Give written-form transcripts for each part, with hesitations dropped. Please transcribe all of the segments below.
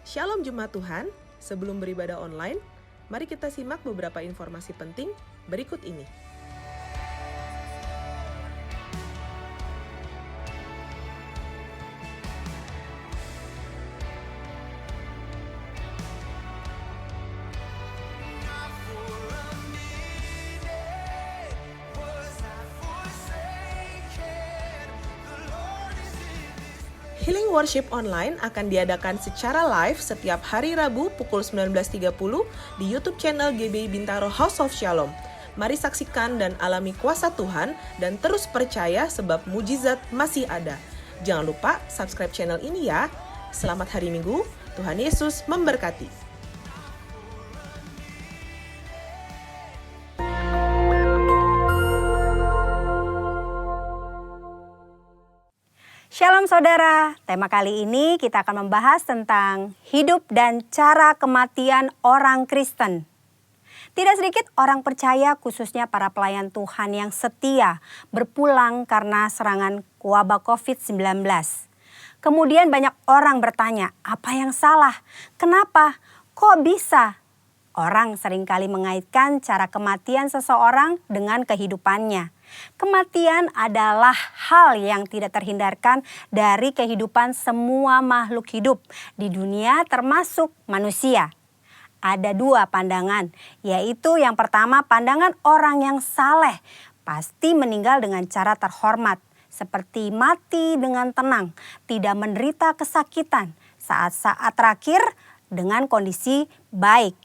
Shalom Jemaat Tuhan, sebelum beribadah online, mari kita simak beberapa informasi penting berikut ini. Healing Worship Online akan diadakan secara live setiap hari Rabu pukul 19.30 di YouTube channel GBI Bintaro House of Shalom. Mari saksikan dan alami kuasa Tuhan dan terus percaya sebab mujizat masih ada. Jangan lupa subscribe channel ini ya. Selamat hari Minggu, Tuhan Yesus memberkati. Shalom saudara, tema kali ini kita akan membahas tentang hidup dan cara kematian orang Kristen. Tidak sedikit orang percaya khususnya para pelayan Tuhan yang setia berpulang karena serangan wabah COVID-19. Kemudian banyak orang bertanya, apa yang salah? Kenapa? Kok bisa? Orang seringkali mengaitkan cara kematian seseorang dengan kehidupannya. Kematian adalah hal yang tidak terhindarkan dari kehidupan semua makhluk hidup di dunia termasuk manusia. Ada dua pandangan, yaitu yang pertama pandangan orang yang saleh pasti meninggal dengan cara terhormat, seperti mati dengan tenang, tidak menderita kesakitan, saat-saat terakhir dengan kondisi baik.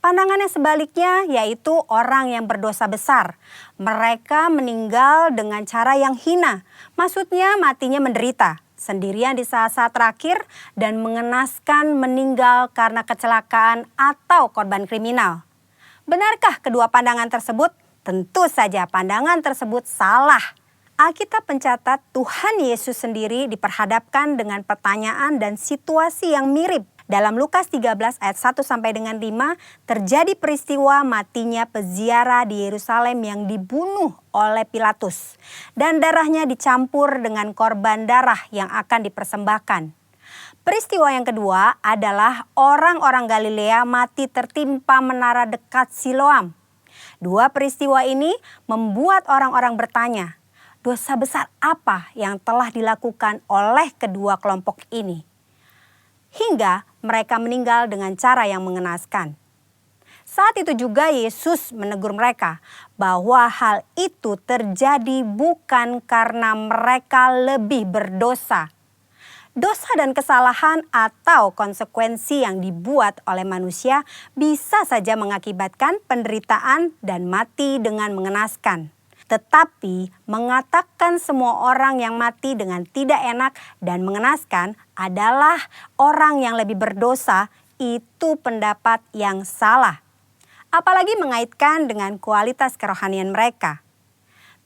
Pandangan yang sebaliknya yaitu orang yang berdosa besar. Mereka meninggal dengan cara yang hina. Maksudnya matinya menderita sendirian di saat-saat terakhir dan mengenaskan meninggal karena kecelakaan atau korban kriminal. Benarkah kedua pandangan tersebut? Tentu saja pandangan tersebut salah. Alkitab mencatat Tuhan Yesus sendiri diperhadapkan dengan pertanyaan dan situasi yang mirip. Dalam Lukas 13 ayat 1 sampai dengan 5 terjadi peristiwa matinya peziarah di Yerusalem yang dibunuh oleh Pilatus dan darahnya dicampur dengan korban darah yang akan dipersembahkan. Peristiwa yang kedua adalah orang-orang Galilea mati tertimpa menara dekat Siloam. Dua peristiwa ini membuat orang-orang bertanya, dosa besar apa yang telah dilakukan oleh kedua kelompok ini? Hingga mereka meninggal dengan cara yang mengenaskan. Saat itu juga Yesus menegur mereka bahwa hal itu terjadi bukan karena mereka lebih berdosa. Dosa dan kesalahan atau konsekuensi yang dibuat oleh manusia bisa saja mengakibatkan penderitaan dan mati dengan mengenaskan. Tetapi mengatakan semua orang yang mati dengan tidak enak dan mengenaskan adalah orang yang lebih berdosa, itu pendapat yang salah. Apalagi mengaitkan dengan kualitas kerohanian mereka.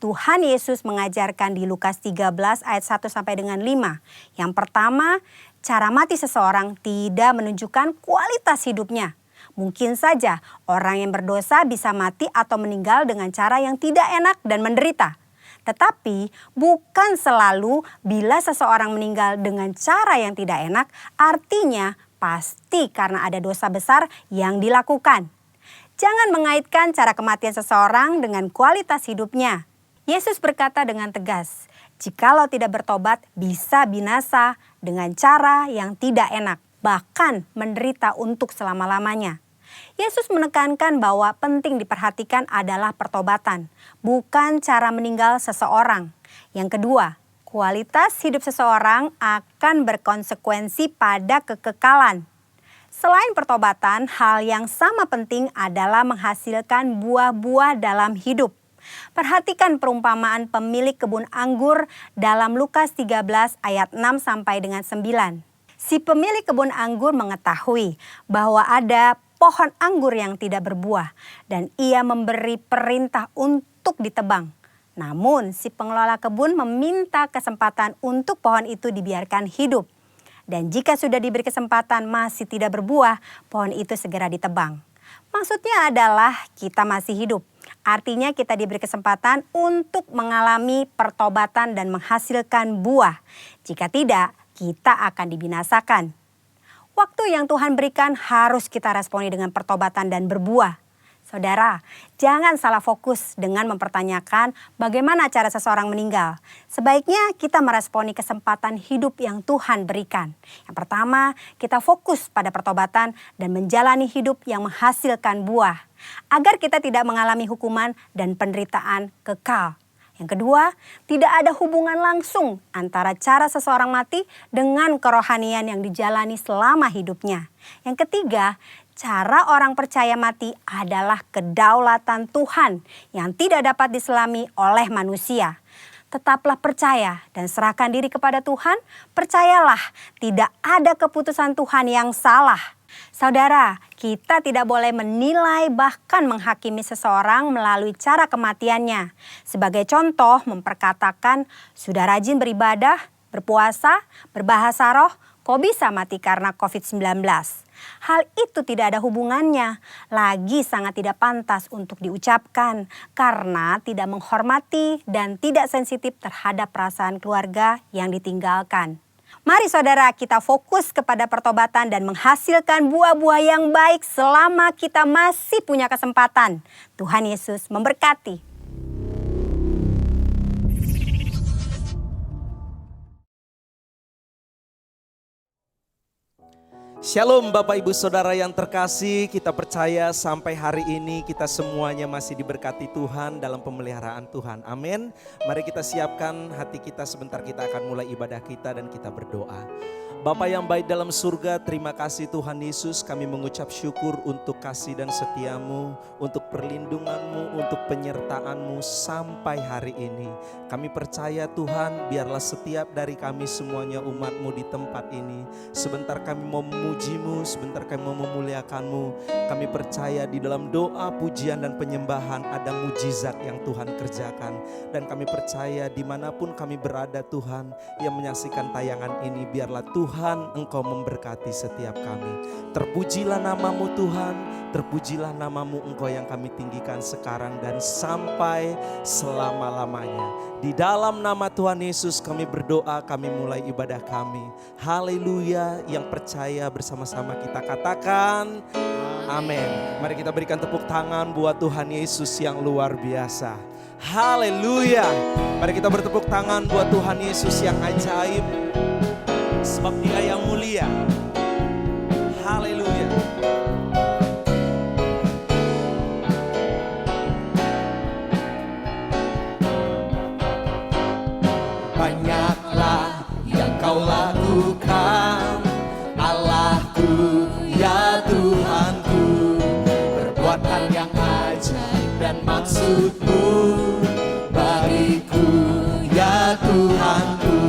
Tuhan Yesus mengajarkan di Lukas 13 ayat 1 sampai dengan 5. Yang pertama, cara mati seseorang tidak menunjukkan kualitas hidupnya. Mungkin saja orang yang berdosa bisa mati atau meninggal dengan cara yang tidak enak dan menderita. Tetapi bukan selalu bila seseorang meninggal dengan cara yang tidak enak, artinya pasti karena ada dosa besar yang dilakukan. Jangan mengaitkan cara kematian seseorang dengan kualitas hidupnya. Yesus berkata dengan tegas, jikalau tidak bertobat bisa binasa dengan cara yang tidak enak, bahkan menderita untuk selama-lamanya. Yesus menekankan bahwa penting diperhatikan adalah pertobatan, bukan cara meninggal seseorang. Yang kedua, kualitas hidup seseorang akan berkonsekuensi pada kekekalan. Selain pertobatan, hal yang sama penting adalah menghasilkan buah-buah dalam hidup. Perhatikan perumpamaan pemilik kebun anggur dalam Lukas 13 ayat 6 sampai dengan 9. Si pemilik kebun anggur mengetahui bahwa ada pohon anggur yang tidak berbuah dan ia memberi perintah untuk ditebang. Namun si pengelola kebun meminta kesempatan untuk pohon itu dibiarkan hidup. Dan jika sudah diberi kesempatan masih tidak berbuah, pohon itu segera ditebang. Maksudnya adalah kita masih hidup. Artinya kita diberi kesempatan untuk mengalami pertobatan dan menghasilkan buah. Jika tidak, kita akan dibinasakan. Waktu yang Tuhan berikan harus kita responi dengan pertobatan dan berbuah. Saudara, jangan salah fokus dengan mempertanyakan bagaimana cara seseorang meninggal. Sebaiknya kita meresponi kesempatan hidup yang Tuhan berikan. Yang pertama, kita fokus pada pertobatan dan menjalani hidup yang menghasilkan buah, agar kita tidak mengalami hukuman dan penderitaan kekal. Yang kedua, tidak ada hubungan langsung antara cara seseorang mati dengan kerohanian yang dijalani selama hidupnya. Yang ketiga, cara orang percaya mati adalah kedaulatan Tuhan yang tidak dapat diselami oleh manusia. Tetaplah percaya dan serahkan diri kepada Tuhan. Percayalah, tidak ada keputusan Tuhan yang salah. Saudara, kita tidak boleh menilai bahkan menghakimi seseorang melalui cara kematiannya. Sebagai contoh, memperkatakan, sudah rajin beribadah, berpuasa, berbahasa roh, kok bisa mati karena COVID-19? Hal itu tidak ada hubungannya, lagi sangat tidak pantas untuk diucapkan karena tidak menghormati dan tidak sensitif terhadap perasaan keluarga yang ditinggalkan. Mari saudara, kita fokus kepada pertobatan dan menghasilkan buah-buah yang baik selama kita masih punya kesempatan. Tuhan Yesus memberkati. Shalom Bapak Ibu Saudara yang terkasih, kita percaya sampai hari ini kita semuanya masih diberkati Tuhan dalam pemeliharaan Tuhan. Amin. Mari kita siapkan hati kita, sebentar kita akan mulai ibadah kita dan kita berdoa. Bapa yang baik dalam surga, terima kasih Tuhan Yesus, kami mengucap syukur untuk kasih dan setiamu, untuk perlindunganmu, untuk penyertaanmu sampai hari ini. Kami percaya Tuhan, biarlah setiap dari kami semuanya umatmu di tempat ini. Sebentar kami mau memujimu, sebentar kami mau memuliakanmu. Kami percaya di dalam doa, pujian dan penyembahan ada mujizat yang Tuhan kerjakan. Dan kami percaya dimanapun kami berada Tuhan, yang menyaksikan tayangan ini, biarlah Tuhan Engkau memberkati setiap kami. Terpujilah namamu Tuhan, terpujilah namamu Engkau yang kami tinggikan sekarang dan sampai selama-lamanya. Di dalam nama Tuhan Yesus kami berdoa, kami mulai ibadah kami. Haleluya, yang percaya bersama-sama kita katakan amin. Mari kita berikan tepuk tangan buat Tuhan Yesus yang luar biasa. Haleluya. Mari kita bertepuk tangan buat Tuhan Yesus yang ajaib. Sebab Dia yang mulia. Haleluya. Banyaklah yang Kau lakukan, Allahku ya Tuhanku. Perbuatan yang ajaib dan maksud-Mu bagiku ya Tuhanku.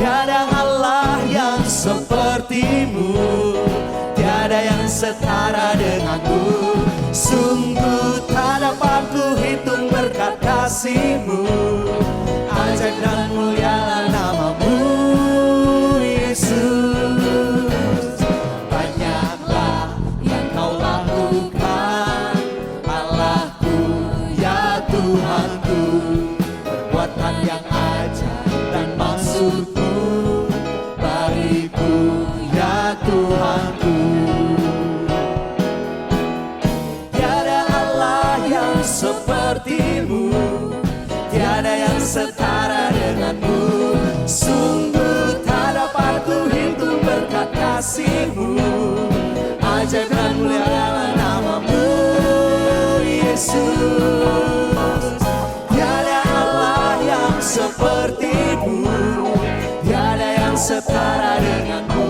Tiada Allah yang seperti-Mu, tiada yang setara dengan-Mu. Sungguh tak dapat ku hitung berkat kasih-Mu, ajaib dan mulia nama-Mu Yesus. Banyaklah yang Kau lakukan, Allahku ya Tuhanku. Perbuatan yang ajaib dan maksud-Mu bagiku ya Tuhanku. Tiada Allah yang seperti-Mu, tiada yang setara dengan-Mu. Sungguh tak dapat ku hitung berkat kasih-Mu, ajaib dan mulia nama-Mu Yesus. Tiada Allah yang seperti-Mu, tiada yang setara dengan-Mu.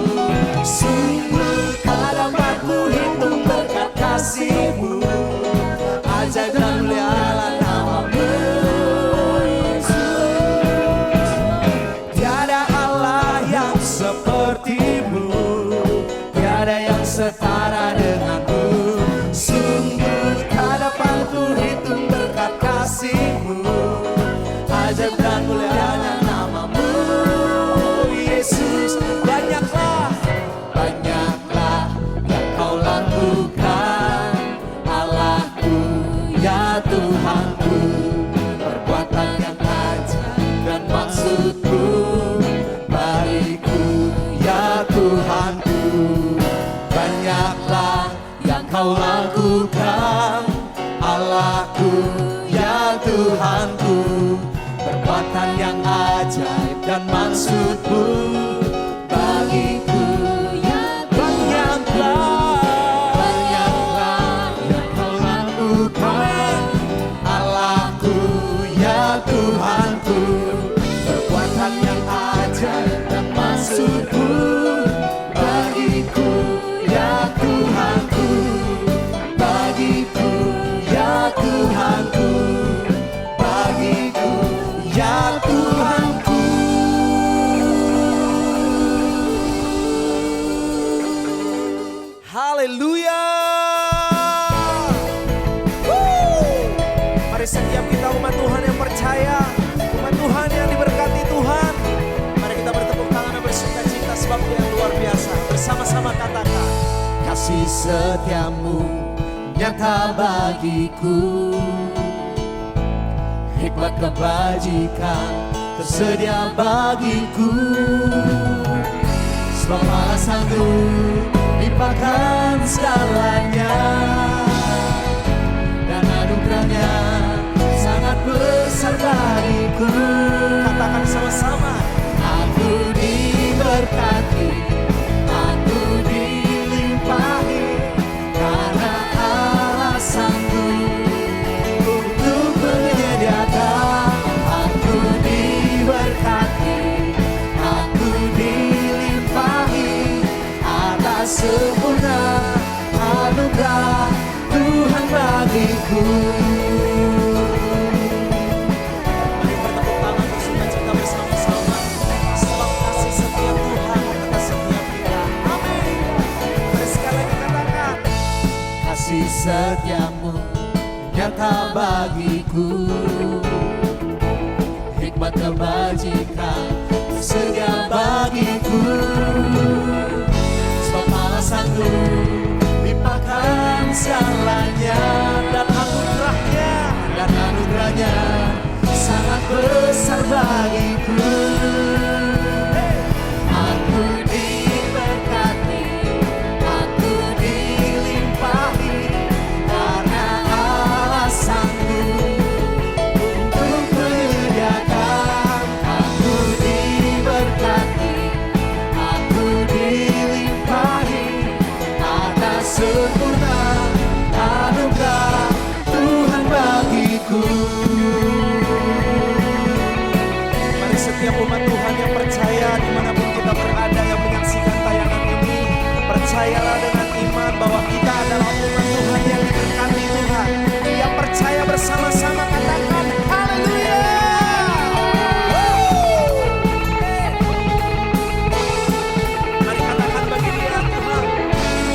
Sungguh tak dapat ku hitung berkat kasih-Mu, ajaib dan mulia nama-Mu Yesus. Tiada Allah yang seperti-Mu, tiada yang setara dengan-Mu. Sungguh tak dapat ku hitung berkat kasih-Mu, ajaib dan mulia nama-Mu Yesus. Banyaklah lakukan, Allahku ya Tuhanku, perbuatan yang ajaib dan maksud-Mu bagiku. Banyaklah yang Kau lakukan, Allahku ya Tuhanku, perbuatan yang ajaib dan maksud-Mu bagiku ya Tuhanku, bagiku ya Tuhanku, bagiku ya Tuhanku. Haleluya. Mari setiap kita umat Tuhan yang percaya, umat Tuhan yang diberkati Tuhan, mari kita bertepuk tangan dan bersuka-cita sebab Dia yang luar biasa. Bersama-sama katakan, kasih setiamu nyata bagiku, hikmat kebajikan tersedia bagiku, sebab Allah sanggup limpahkan segalanya, dan anugerahnya sangat besar bagiku. Katakan sama-sama, aku diberkati, aku dilimpahi, karena Allah sanggup untuk menyediakan. Aku diberkati, aku dilimpahi, atas sempurna anugerah Tuhan bagiku. Mari bertepuk tangan bersuka-cita bersama-sama, sebab kasih setia Tuhan atas setiap kita. Amin. Mari sekali lagi katakan, kasih setiamu nyata bagiku, hikmat kebajikan tersedia bagiku, sebab Allah sanggup limpahkan segalanya, dan anugerahnya sangat besar bagiku. Aku diberkati, aku dilimpahi, karena Allah sanggup untuk menyediakan. Aku diberkati, aku dilimpahi, atas sempurna anugerah Tuhan bagiku. Mari setiap umat Tuhan yang percaya dimanapun kita berada, yang menyaksikan tayangan ini, percayalah dengan iman bahwa kita adalah umat Tuhan yang diberkati Tuhan. Yang percaya bersama-sama katakan haleluya. Mari katakan bagi Dia, Tuhan,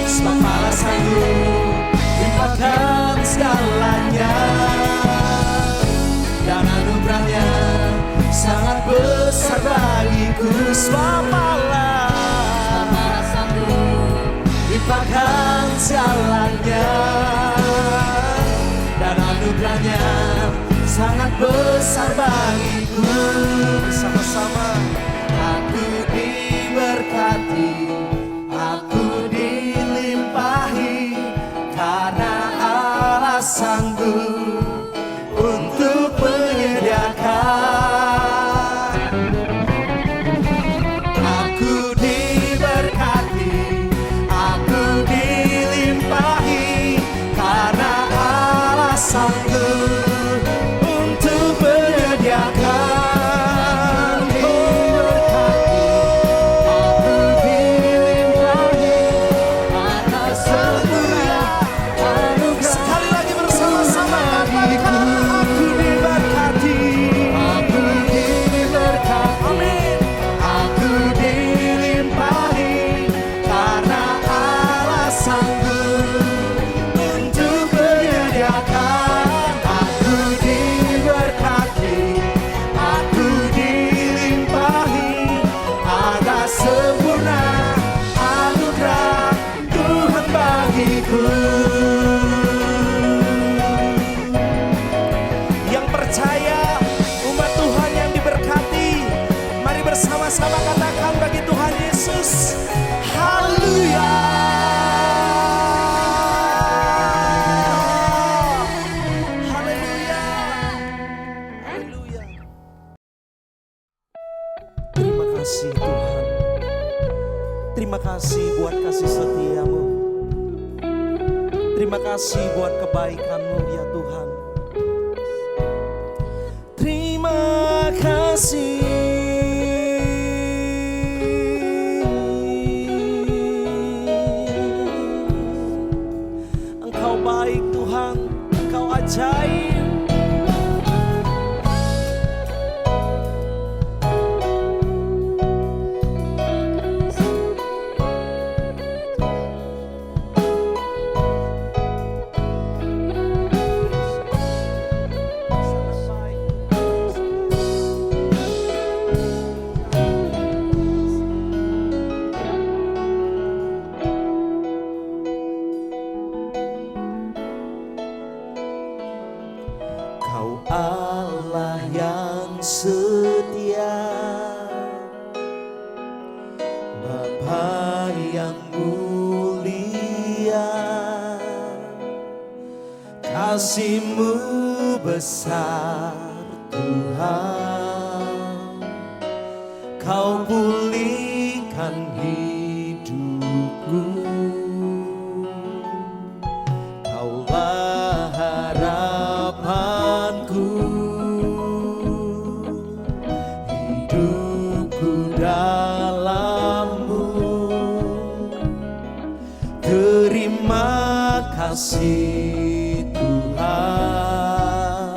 sebab Allah sanggup limpahkan segalanya, dan anugerahnya sangat besar bagiku. Sebab Allah sanggup limpahkan segalanya, dan anugerahnya sangat besar bagiku. Bersama-sama, aku diberkati, aku dilimpahi, karena Allah sanggup untuk menyediakan. Aku diberkati, aku dilimpahi, karena Allah sanggup untuk menyediakan. Oh, Terima kasih buat kasih setiamu. Terima kasih buat kebaikan-Mu ya Tuhan. Terima kasih. Engkau baik Tuhan, Engkau ajaib. Kau Allah yang setia, Bapa yang mulia, kasih-Mu besar Tuhan. Kau pulihkan hidupku, Kaulah harapanku, hidupku dalam-Mu. Terima kasih Tuhan,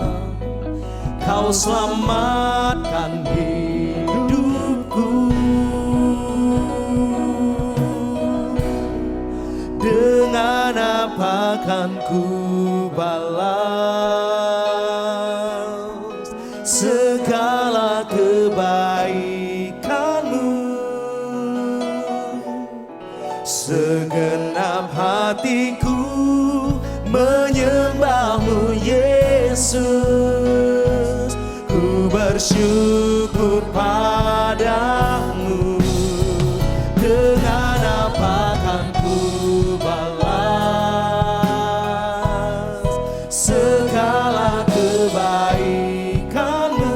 Kau selamatkan hidupku. Dengan apa kan ku balas segala kebaikan-Mu? Segenap hatiku menyembah-Mu Yesus. Ku bersyukur padamu. Dengan apa kan ku balas segala kebaikan-Mu?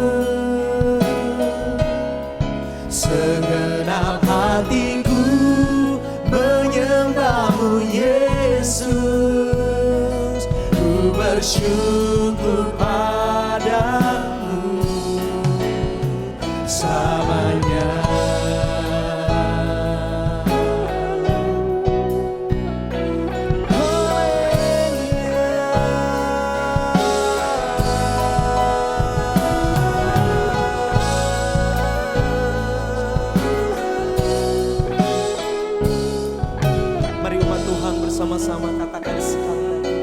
Segenap hatiku menyembah-Mu Yesus. Ku bersyukur padamu selamanya. Mari umat Tuhan bersama-sama katakan sekali lagi,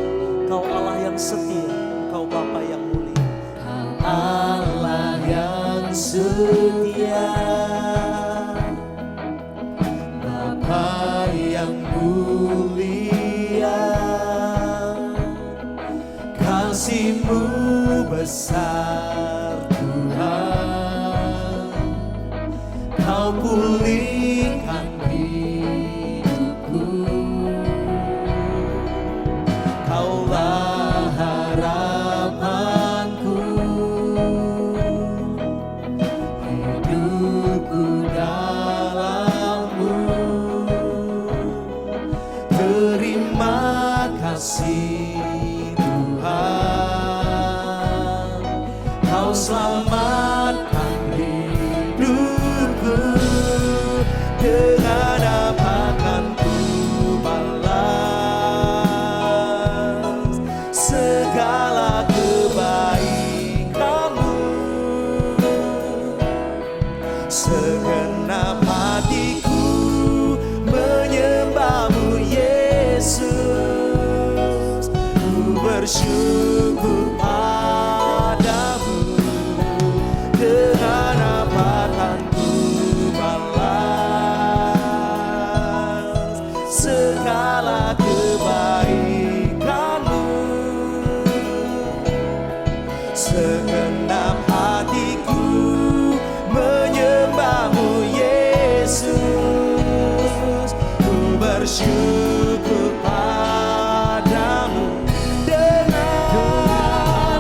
Kau Allah yang setia, Kau Bapa yang mulia. Allah yang setia, Bapa yang mulia, kasih-Mu besar Tuhan. Kau pulihkan hidupku, Kaulah harapanku, hidupku dalam-Mu. Terima kasih Tuhan, Kau selamatkan hidupku. Dengan apa kan ku balas segala kebaikan-Mu? Segenap hatiku menyembah-Mu Yesus. Ku bersyukur padamu. Dengan apa kan ku balas segala kebaikan-Mu? Segenap hatiku menyembah-Mu Yesus. Ku bersyukur padamu. Dengan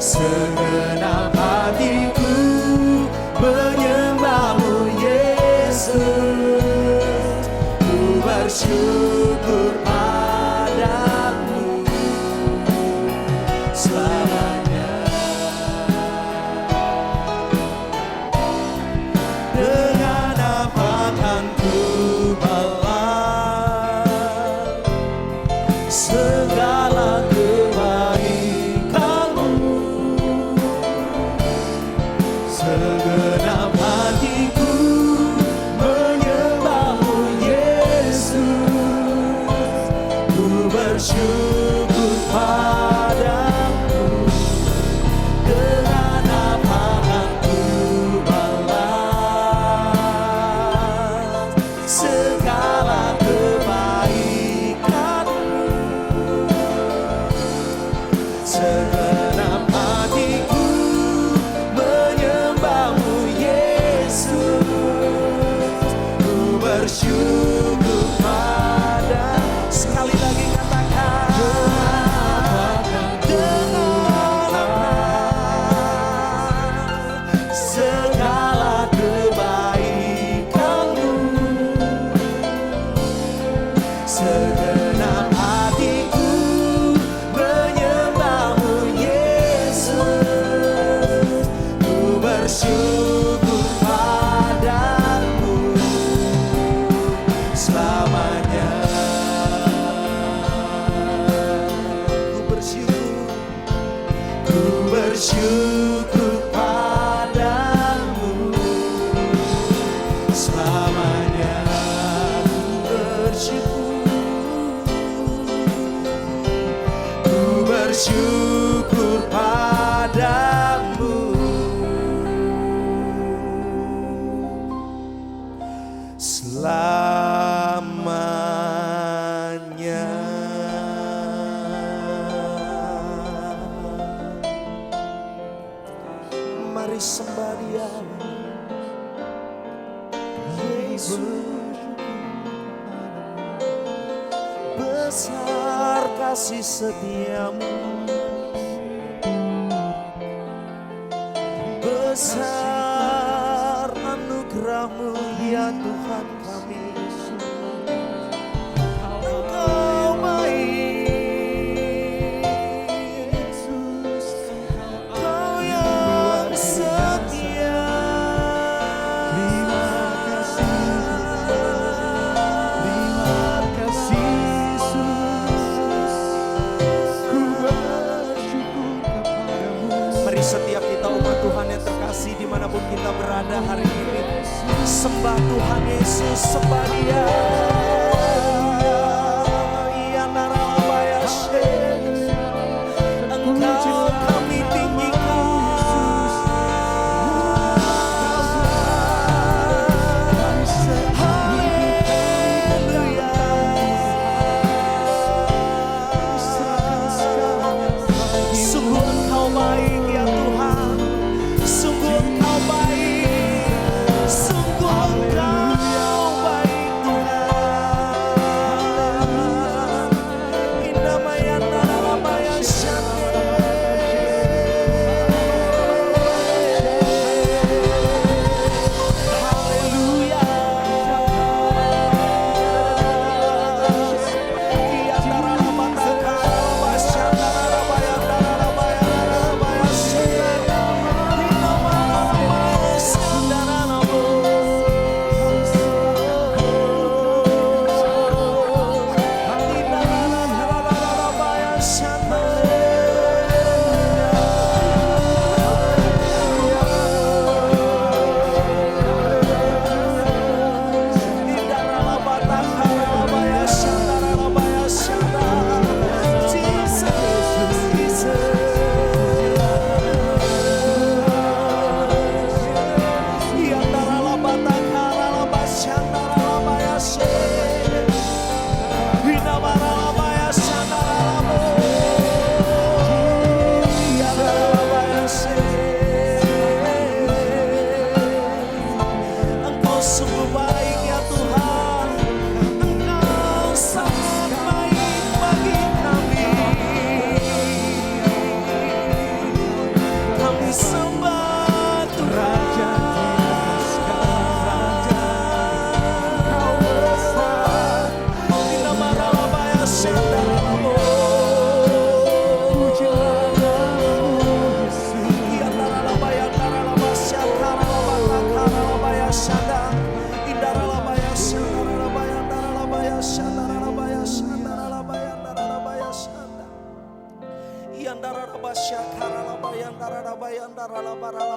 segenap hatiku menyembahmu Yesus, ku bersyukur padamu selamanya. Dengan apa kan ku balas segala kebaikanmu, segenap hatiku menyembahmu Yesus, ku bersyukur padamu. Dengan apa kan ku balas segala kebaikanmu, segenap hatiku menyembahmu Yesus, ku bersyukur pada. Sekali lagi katakan, dengan apa segala kebaikanmu, segenap hatiku menyembahmu Yesus, ku bersyukur padamu selamanya. Ku bersyukur padamu selamanya. Ku bersyukur padamu selamanya. Mari sembah Dia, Yesus. Besar kasih setiamu, besar anugerahmu ya Tuhan kami. Engkau baik, Kau yang setia. Terima kasih Yesus, ku bersyukur kepadamu. Mari setiap kita umat Tuhan yang terkasih dimanapun kita berada hari ini, sembah Tuhan Yesus, sembah Dia. Ya Narabayashe, Engkau kami tinggikan. Haleluya. Sungguh Engkau baik ya Tuhan, sungguh Engkau baik, sungguh Engkau baik Tuhan. sembah Tuhan. Raja kita sekarang, Raja Kau besar. Ilamaralabaya Shandaralabo. Pujilah Yesus. Iandaralabaya Daralabasya Karalabata Karalabaya Shanda. Indaralabaya Shandaralabaya Daralabaya Shandaralabaya Shandaralabaya Daralabaya Shanda. Iandaralabasya Karalabaya Daralabaya Daralabaya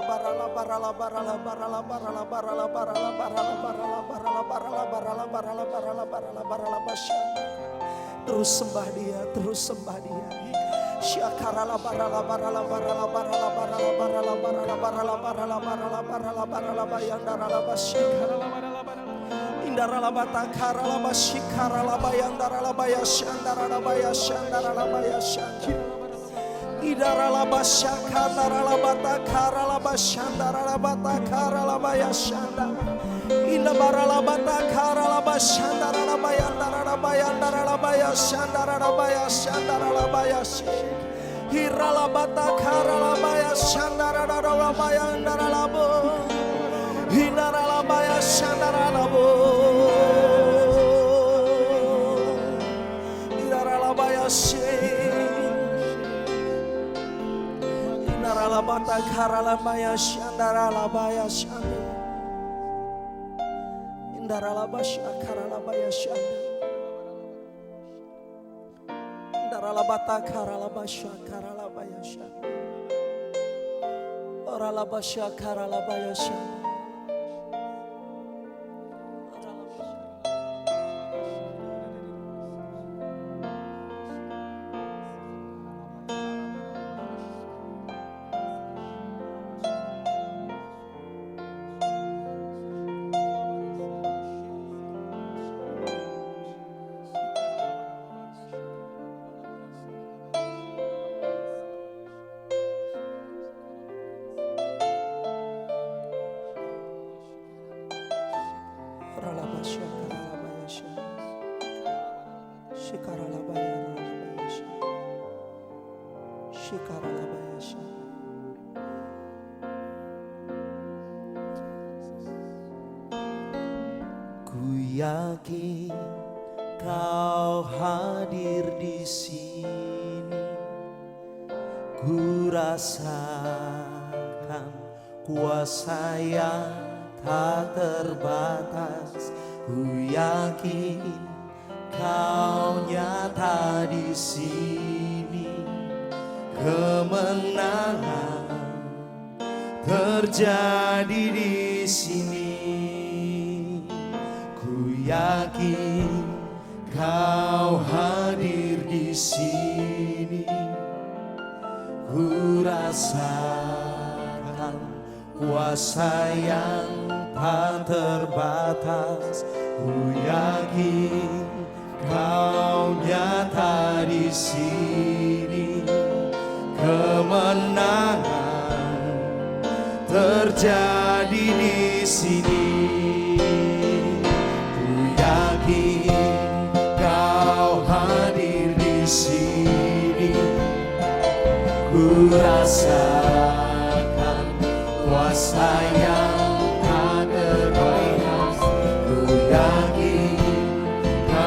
Terus sembah dia, terus sembah dia. Indaralabata karalabashi karalabayandaralabaya shandaralabaya shandaralabaya shandaralabaya Idaralabasha kandaralabata karalabashandaralabata karalabaya shanda. Indabaralabata karalabashandaralabayandaralabayandaralabaya shandaralabaya shandaralabaya Hiralabata karalabaya shandaralalabayandaralabo. Hindaralabaya shandaralabo. Idaralabaya Indaralabata karalabaya shandaralabaya shanda. Indaralabasha karalabaya shanda. Indaralabata karalabasha karalabaya shanda. Oralabasha karalabaya shanda. Ku yakin Kau hadir di sini, ku rasakan kuasa yang tak terbatas. Ku yakin Kau nyata di sini, kemenangan terjadi di sini. Ku yakin Kau hadir di sini, ku rasakan kuasa yang tak terbatas. Ku yakin Kau nyata di sini, kemenangan terjadi di sini. Ku yakin Kau hadir di sini, ku rasakan kuasa yang tak terbatas. Ku yakin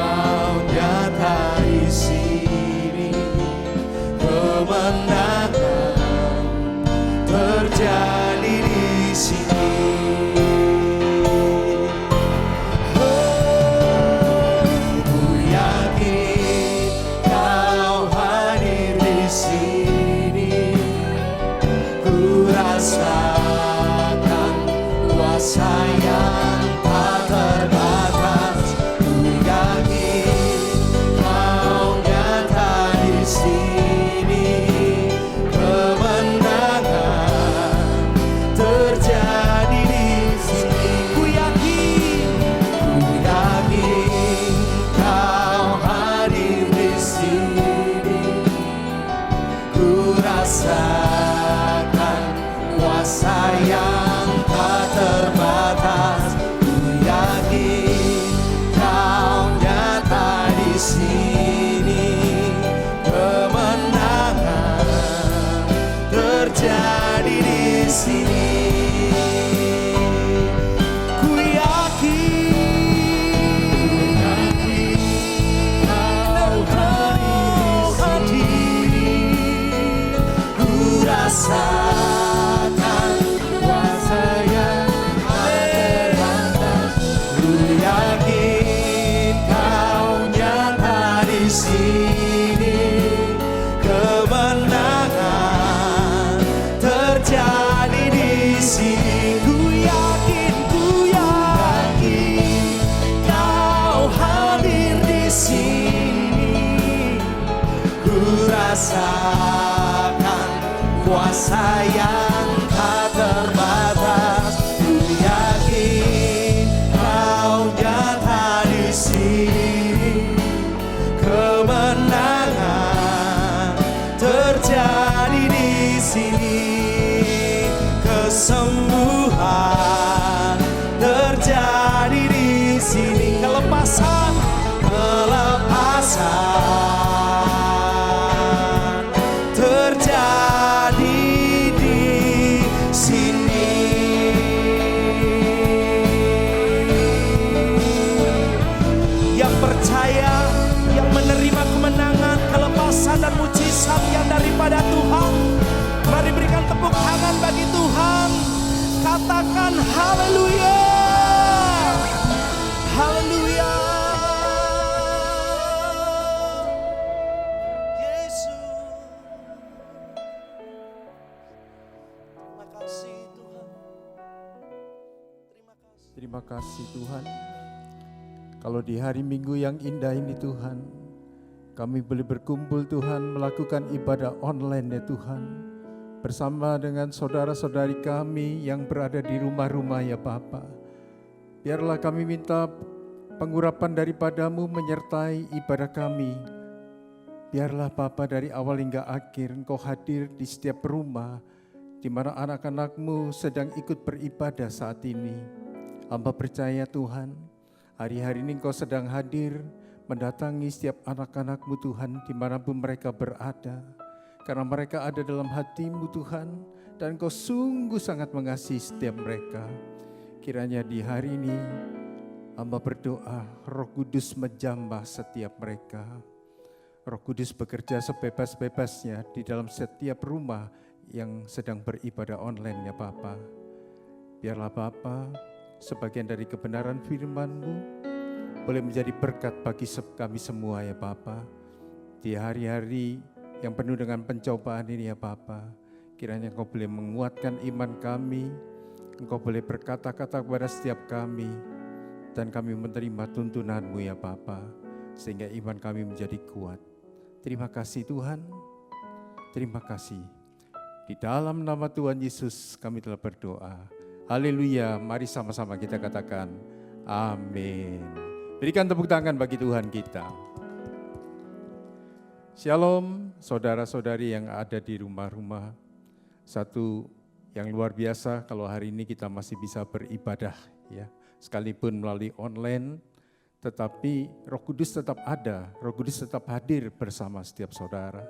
Kau nyata di sini, kemenangan terjadi di sini. Ku yakin Kau hadir di sini, ku rasakan kuasa yang tak terbatas. Ku yakin Kau nyata di sini, kemenangan terjadi di sini. Ku yakin Kau hadir di sini, ku rasakan kuasa yang tak terbatas. sini. Ku yakin Kau hadir. Ku rasakan kuasa yang tak terbatas. Ku yakin Kau nyata di sini. Kemenangan terjadi di sini. Ku yakin Kau hadir di sini. Ku rasakan kuasa yang tak terbatas. Ku yakin Kau nyata di sini. Kemenangan terjadi di sini. Kesembuhan terjadi di sini. Kelepasan terjadi di sini. Yang percaya, yang menerima kemenangan, kelepasan dan mujizat yang daripada Tuhan, mari berikan tepuk tangan bagi Tuhan. Katakan haleluya. Haleluya. Yesus. Terima kasih Tuhan. Terima kasih. Terima kasih Tuhan. Kalau di hari Minggu yang indah ini Tuhan, kami boleh berkumpul Tuhan, melakukan ibadah online ya Tuhan, bersama dengan saudara-saudari kami yang berada di rumah-rumah ya Bapa. Biarlah kami minta pengurapan daripadamu menyertai ibadah kami. Biarlah Bapa dari awal hingga akhir Engkau hadir di setiap rumah, di mana anak-anak-Mu sedang ikut beribadah saat ini. Hamba percaya Tuhan, hari-hari ini Engkau sedang hadir, mendatangi setiap anak-anak-Mu Tuhan, dimanapun mereka berada. Karena mereka ada dalam hati-Mu Tuhan, dan Engkau sungguh sangat mengasihi setiap mereka. Kiranya di hari ini, hamba berdoa, Roh Kudus menjamah setiap mereka. Roh Kudus bekerja sebebas-bebasnya di dalam setiap rumah yang sedang beribadah online ya Bapa. Biarlah Bapa, sebagian dari kebenaran firman-Mu boleh menjadi berkat bagi kami semua ya Bapa. Di hari-hari yang penuh dengan pencobaan ini ya Bapa, kiranya Engkau boleh menguatkan iman kami, Engkau boleh berkata-kata kepada setiap kami, dan kami menerima tuntunan-Mu ya Bapa, sehingga iman kami menjadi kuat. Terima kasih Tuhan, terima kasih. Di dalam nama Tuhan Yesus kami telah berdoa. Haleluya, mari sama-sama kita katakan amin. Berikan tepuk tangan bagi Tuhan kita. Shalom saudara-saudari yang ada di rumah-rumah. Satu yang luar biasa kalau hari ini kita masih bisa beribadah ya, sekalipun melalui online, tetapi Roh Kudus tetap ada, Roh Kudus tetap hadir bersama setiap saudara.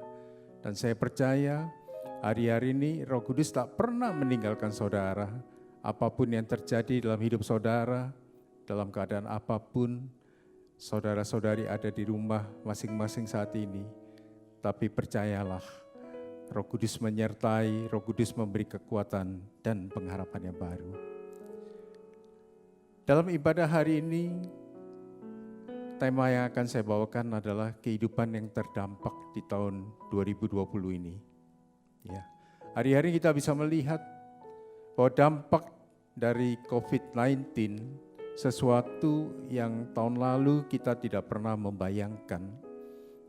Dan saya percaya hari-hari ini Roh Kudus tak pernah meninggalkan saudara. Apapun yang terjadi dalam hidup saudara, dalam keadaan apapun, saudara-saudari ada di rumah masing-masing saat ini. Tapi percayalah, Roh Kudus menyertai, Roh Kudus memberi kekuatan dan pengharapan yang baru. Dalam ibadah hari ini, tema yang akan saya bawakan adalah kehidupan yang terdampak di tahun 2020 ini. Ya, hari-hari kita bisa melihat bahwa dampak dari COVID-19 sesuatu yang tahun lalu kita tidak pernah membayangkan,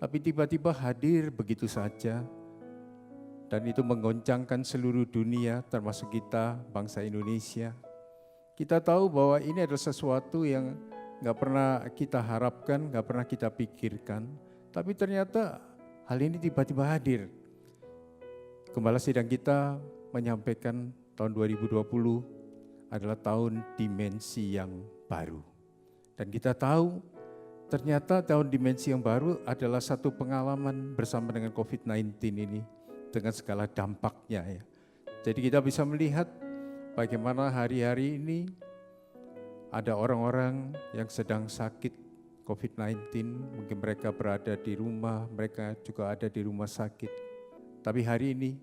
tapi tiba-tiba hadir begitu saja, dan itu menggoncangkan seluruh dunia termasuk kita, bangsa Indonesia. Kita tahu bahwa ini adalah sesuatu yang gak pernah kita harapkan, gak pernah kita pikirkan, tapi ternyata hal ini tiba-tiba hadir. Gembala sidang kita menyampaikan tahun 2020 adalah tahun dimensi yang baru. Dan kita tahu ternyata tahun dimensi yang baru adalah satu pengalaman bersama dengan COVID-19 ini dengan segala dampaknya ya. Jadi kita bisa melihat bagaimana hari-hari ini ada orang-orang yang sedang sakit COVID-19, mungkin mereka berada di rumah, mereka juga ada di rumah sakit. Tapi hari ini,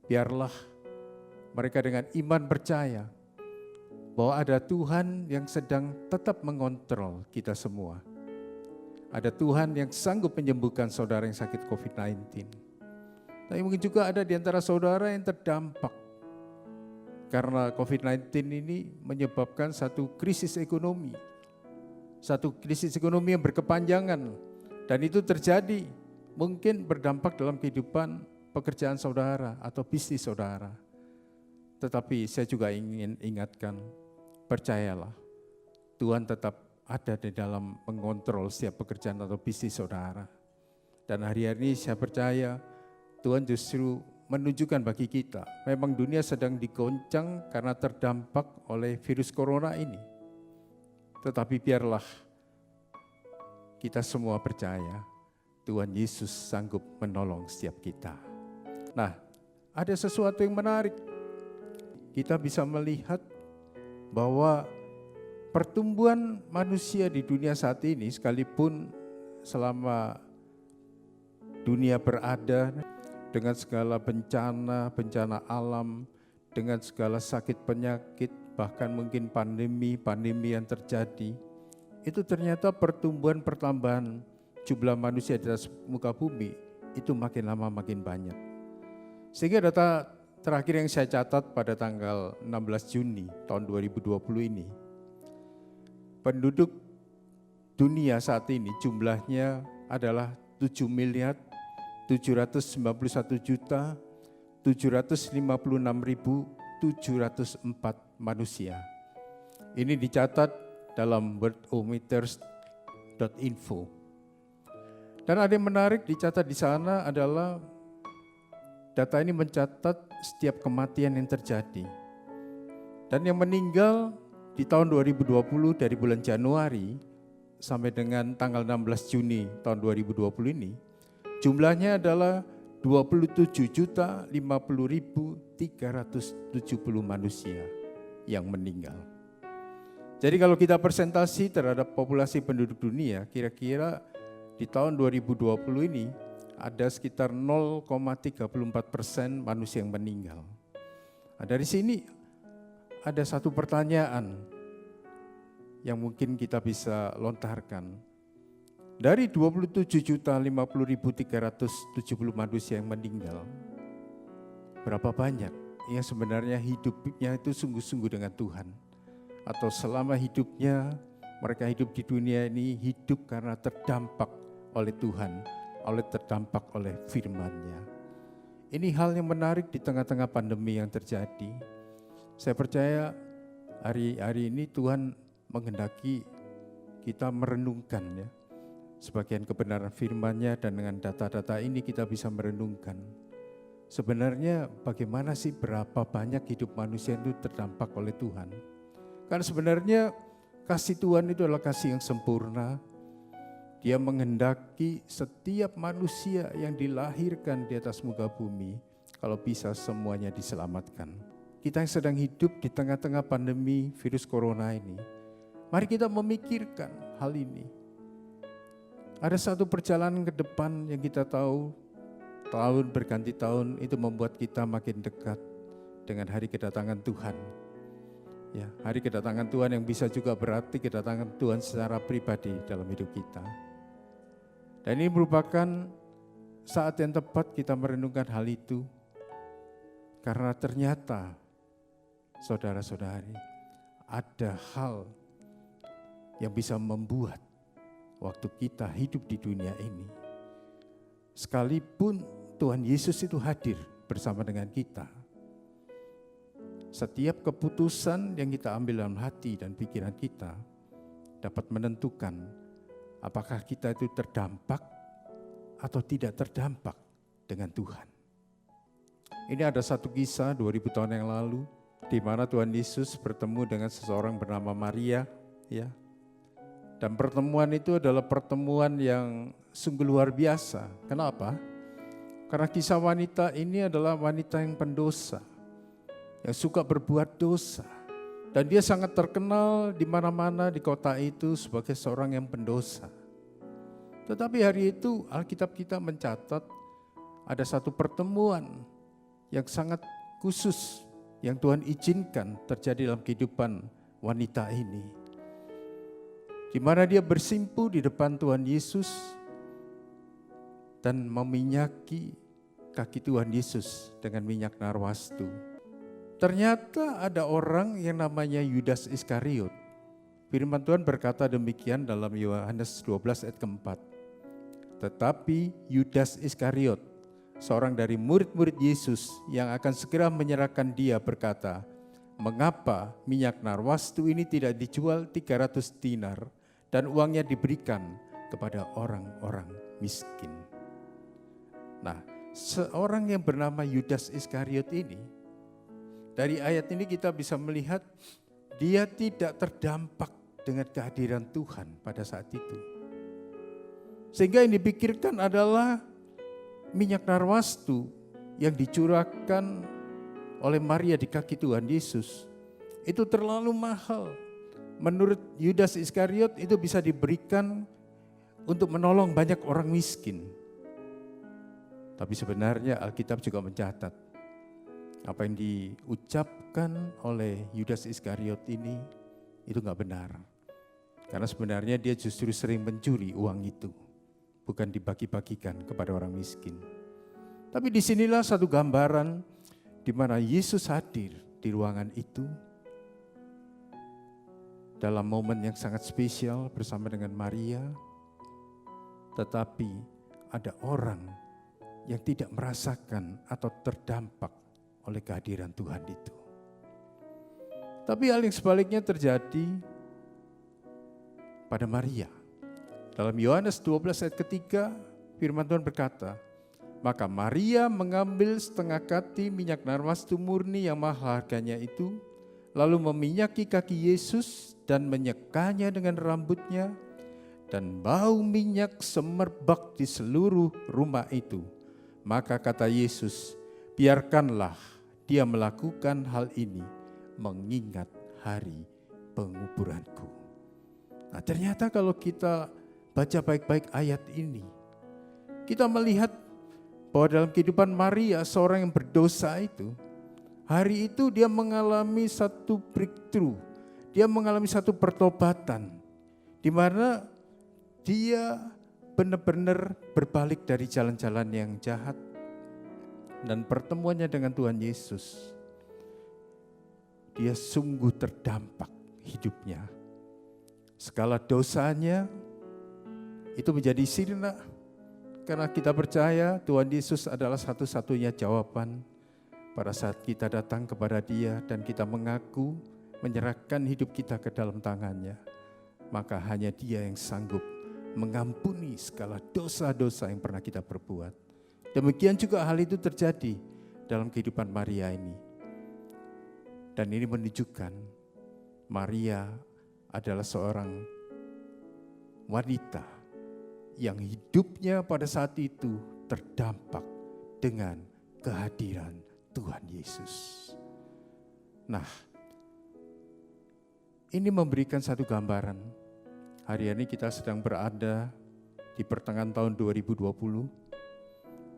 biarlah mereka dengan iman percaya bahwa ada Tuhan yang sedang tetap mengontrol kita semua. Ada Tuhan yang sanggup menyembuhkan saudara yang sakit COVID-19. Tapi mungkin juga ada di antara saudara yang terdampak karena COVID-19 ini menyebabkan satu krisis ekonomi. Satu krisis ekonomi yang berkepanjangan. Dan itu terjadi mungkin berdampak dalam kehidupan pekerjaan saudara atau bisnis saudara. Tetapi saya juga ingin ingatkan, percayalah, Tuhan tetap ada di dalam mengontrol setiap pekerjaan atau bisnis saudara. Dan hari-hari ini saya percaya Tuhan justru menunjukkan bagi kita, memang dunia sedang digoncang karena terdampak oleh virus corona ini. Tetapi biarlah kita semua percaya Tuhan Yesus sanggup menolong setiap kita. Nah, ada sesuatu yang menarik. Kita bisa melihat bahwa pertumbuhan manusia di dunia saat ini, sekalipun selama dunia berada dengan segala bencana alam, dengan segala sakit penyakit, bahkan mungkin pandemi yang terjadi, itu ternyata pertambahan jumlah manusia di atas muka bumi itu makin lama makin banyak. Sehingga data terakhir yang saya catat pada tanggal 16 Juni tahun 2020 ini, penduduk dunia saat ini jumlahnya adalah 7.751.756.704 manusia. Ini dicatat dalam worldometers.info. Dan ada yang menarik dicatat di sana adalah data ini mencatat setiap kematian yang terjadi. Dan yang meninggal di tahun 2020 dari bulan Januari sampai dengan tanggal 16 Juni tahun 2020 ini, jumlahnya adalah 27.050.370 manusia yang meninggal. Jadi kalau kita presentasi terhadap populasi penduduk dunia, kira-kira di tahun 2020 ini ada sekitar 0,34% manusia yang meninggal. Nah, dari sini ada satu pertanyaan yang mungkin kita bisa lontarkan. Dari 27.050.370 manusia yang meninggal, berapa banyak yang sebenarnya hidupnya itu sungguh-sungguh dengan Tuhan? Atau selama hidupnya mereka hidup di dunia ini hidup karena terdampak oleh Tuhan, terdampak oleh firman-Nya. Ini hal yang menarik di tengah-tengah pandemi yang terjadi. Saya percaya hari ini Tuhan menghendaki kita merenungkan ya, sebagian kebenaran firman-Nya, dan dengan data-data ini kita bisa merenungkan. Sebenarnya bagaimana sih, berapa banyak hidup manusia itu terdampak oleh Tuhan? Karena sebenarnya kasih Tuhan itu adalah kasih yang sempurna. Dia menghendaki setiap manusia yang dilahirkan di atas muka bumi, kalau bisa semuanya diselamatkan. Kita yang sedang hidup di tengah-tengah pandemi virus corona ini, mari kita memikirkan hal ini. Ada satu perjalanan ke depan yang kita tahu, tahun berganti tahun itu membuat kita makin dekat dengan hari kedatangan Tuhan. Ya, hari kedatangan Tuhan yang bisa juga berarti kedatangan Tuhan secara pribadi dalam hidup kita. Dan ini merupakan saat yang tepat kita merenungkan hal itu. Karena ternyata, saudara-saudari, ada hal yang bisa membuat waktu kita hidup di dunia ini, sekalipun Tuhan Yesus itu hadir bersama dengan kita, setiap keputusan yang kita ambil dalam hati dan pikiran kita dapat menentukan apakah kita itu terdampak atau tidak terdampak dengan Tuhan. Ini ada satu kisah 2000 tahun yang lalu, di mana Tuhan Yesus bertemu dengan seseorang bernama Maria, ya. Dan pertemuan itu adalah pertemuan yang sungguh luar biasa. Kenapa? Karena kisah wanita ini adalah wanita yang pendosa. yang suka berbuat dosa. Dan dia sangat terkenal di mana-mana di kota itu sebagai seorang yang pendosa. Tetapi hari itu Alkitab kita mencatat ada satu pertemuan yang sangat khusus yang Tuhan izinkan terjadi dalam kehidupan wanita ini. Di mana dia bersimpu di depan Tuhan Yesus dan meminyaki kaki Tuhan Yesus dengan minyak narwastu. Ternyata ada orang yang namanya Yudas Iskariot. Firman Tuhan berkata demikian dalam Yohanes 12 ayat keempat. Tetapi Yudas Iskariot, seorang dari murid-murid Yesus yang akan segera menyerahkan dia berkata, mengapa minyak narwastu ini tidak dijual 300 dinar dan uangnya diberikan kepada orang-orang miskin. Nah, seorang yang bernama Yudas Iskariot ini, dari ayat ini kita bisa melihat dia tidak terdampak dengan kehadiran Tuhan pada saat itu. Sehingga yang dipikirkan adalah minyak narwastu yang dicurahkan oleh Maria di kaki Tuhan Yesus itu terlalu mahal. Menurut Yudas Iskariot itu bisa diberikan untuk menolong banyak orang miskin. Tapi sebenarnya Alkitab juga mencatat apa yang diucapkan oleh Yudas Iskariot ini itu enggak benar. Karena sebenarnya dia justru sering mencuri uang itu, bukan dibagi-bagikan kepada orang miskin. Tapi disinilah satu gambaran di mana Yesus hadir di ruangan itu dalam momen yang sangat spesial bersama dengan Maria. Tetapi ada orang yang tidak merasakan atau terdampak oleh kehadiran Tuhan itu. Tapi hal yang sebaliknya terjadi pada Maria. Dalam Yohanes 12 ayat ketiga, firman Tuhan berkata, maka Maria mengambil setengah kati minyak narwastu murni yang mahal harganya itu, lalu meminyaki kaki Yesus dan menyekanya dengan rambutnya, dan bau minyak semerbak di seluruh rumah itu. Maka kata Yesus, biarkanlah dia melakukan hal ini mengingat hari penguburanku. Nah, ternyata kalau kita baca baik-baik ayat ini, kita melihat bahwa dalam kehidupan Maria, seorang yang berdosa itu, hari itu dia mengalami satu breakthrough, dia mengalami satu pertobatan, di mana dia benar-benar berbalik dari jalan-jalan yang jahat, dan pertemuannya dengan Tuhan Yesus, dia sungguh terdampak hidupnya. Segala dosanya itu menjadi sirna, karena kita percaya Tuhan Yesus adalah satu-satunya jawaban pada saat kita datang kepada Dia dan kita mengaku menyerahkan hidup kita ke dalam tangannya. Maka hanya Dia yang sanggup mengampuni segala dosa-dosa yang pernah kita perbuat. Demikian juga hal itu terjadi dalam kehidupan Maria ini. Dan ini menunjukkan Maria adalah seorang wanita yang hidupnya pada saat itu terdampak dengan kehadiran Tuhan Yesus. Nah, ini memberikan satu gambaran. Hari ini kita sedang berada di pertengahan tahun 2020,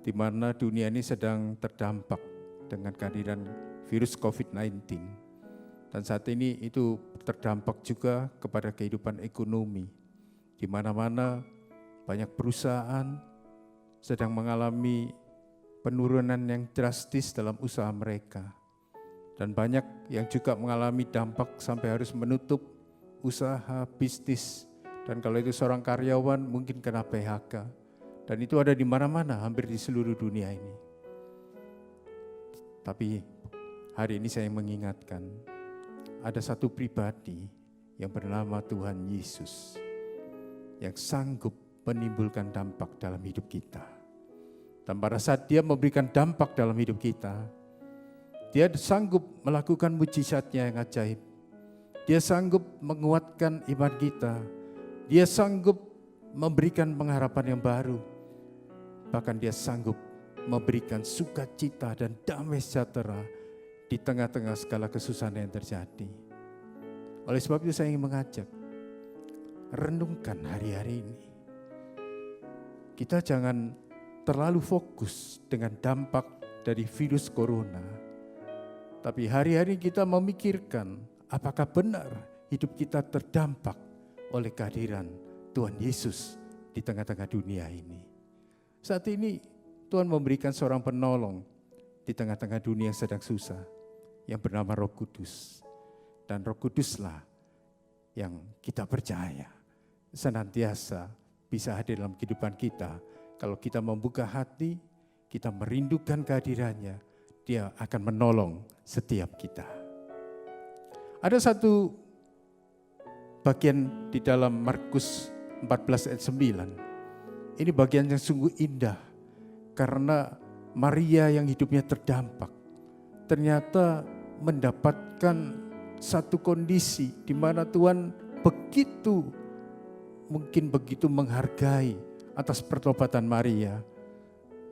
di mana dunia ini sedang terdampak dengan kehadiran virus COVID-19. Dan saat ini itu terdampak juga kepada kehidupan ekonomi, di mana-mana banyak perusahaan sedang mengalami penurunan yang drastis dalam usaha mereka. Dan banyak yang juga mengalami dampak sampai harus menutup usaha, bisnis. Dan kalau itu seorang karyawan mungkin kena PHK. Dan itu ada di mana-mana, hampir di seluruh dunia ini. Tapi hari ini saya mengingatkan, ada satu pribadi yang bernama Tuhan Yesus, yang sanggup menimbulkan dampak dalam hidup kita. Dan pada saat Dia memberikan dampak dalam hidup kita, Dia sanggup melakukan mujizatnya yang ajaib. Dia sanggup menguatkan iman kita. Dia sanggup memberikan pengharapan yang baru. Bahkan Dia sanggup memberikan sukacita dan damai sejahtera di tengah-tengah segala kesusahan yang terjadi. Oleh sebab itu saya ingin mengajak, renungkan hari-hari ini. Kita jangan terlalu fokus dengan dampak dari virus corona. Tapi hari-hari kita memikirkan apakah benar hidup kita terdampak oleh kehadiran Tuhan Yesus di tengah-tengah dunia ini. Saat ini Tuhan memberikan seorang penolong di tengah-tengah dunia yang sedang susah, yang bernama Roh Kudus. Dan Roh Kuduslah yang kita percaya senantiasa bisa hadir dalam kehidupan kita. Kalau kita membuka hati, kita merindukan kehadirannya, Dia akan menolong setiap kita. Ada satu bagian di dalam Markus 14 ayat 9. Ini bagian yang sungguh indah karena Maria yang hidupnya terdampak ternyata mendapatkan satu kondisi di mana Tuhan begitu menghargai atas pertobatan Maria,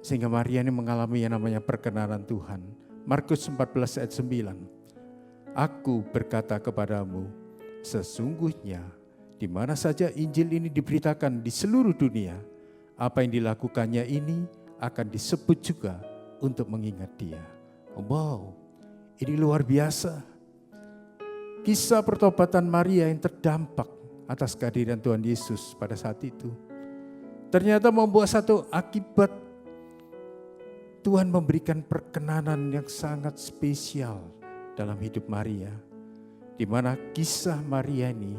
sehingga Maria ini mengalami yang namanya perkenanan Tuhan. Markus 14 ayat 9. Aku berkata kepadamu, sesungguhnya di mana saja Injil ini diberitakan di seluruh dunia, apa yang dilakukannya ini akan disebut juga untuk mengingat Dia. Wow, ini luar biasa. Kisah pertobatan Maria yang terdampak atas kehadiran Tuhan Yesus pada saat itu ternyata membuat satu akibat. Tuhan memberikan perkenanan yang sangat spesial dalam hidup Maria, di mana kisah Maria ini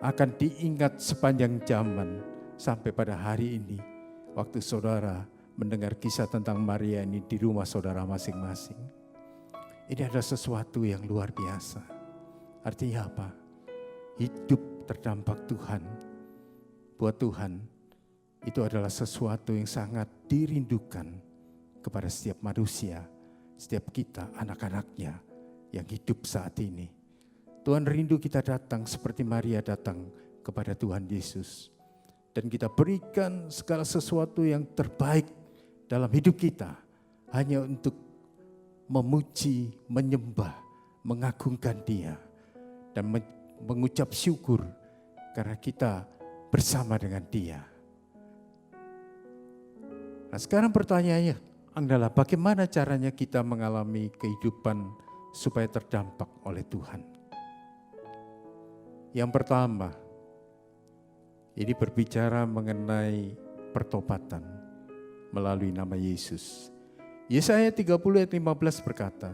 akan diingat sepanjang zaman sampai pada hari ini, waktu saudara mendengar kisah tentang Maria ini di rumah saudara masing-masing. Ini adalah sesuatu yang luar biasa. Artinya apa? Hidup terdampak Tuhan, buat Tuhan, itu adalah sesuatu yang sangat dirindukan kepada setiap manusia, setiap kita, anak-anaknya yang hidup saat ini. Tuhan rindu kita datang seperti Maria datang kepada Tuhan Yesus. Dan kita berikan segala sesuatu yang terbaik dalam hidup kita hanya untuk memuji, menyembah, mengagungkan Dia. Dan mengucap syukur karena kita bersama dengan Dia. Nah, sekarang pertanyaannya adalah bagaimana caranya kita mengalami kehidupan supaya terdampak oleh Tuhan. Yang pertama, ini berbicara mengenai pertobatan melalui nama Yesus. Yesaya 30 ayat 15 berkata,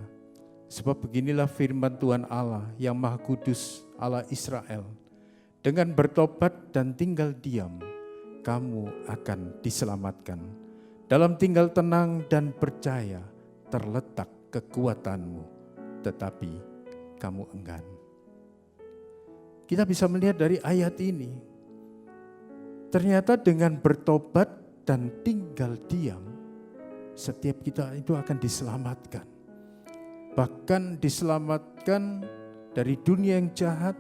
sebab beginilah firman Tuhan Allah yang Maha Kudus, Allah Israel, dengan bertobat dan tinggal diam, kamu akan diselamatkan. Dalam tinggal tenang dan percaya terletak kekuatanmu, tetapi kamu enggan. Kita bisa melihat dari ayat ini, ternyata dengan bertobat dan tinggal diam, setiap kita itu akan diselamatkan. Bahkan diselamatkan dari dunia yang jahat,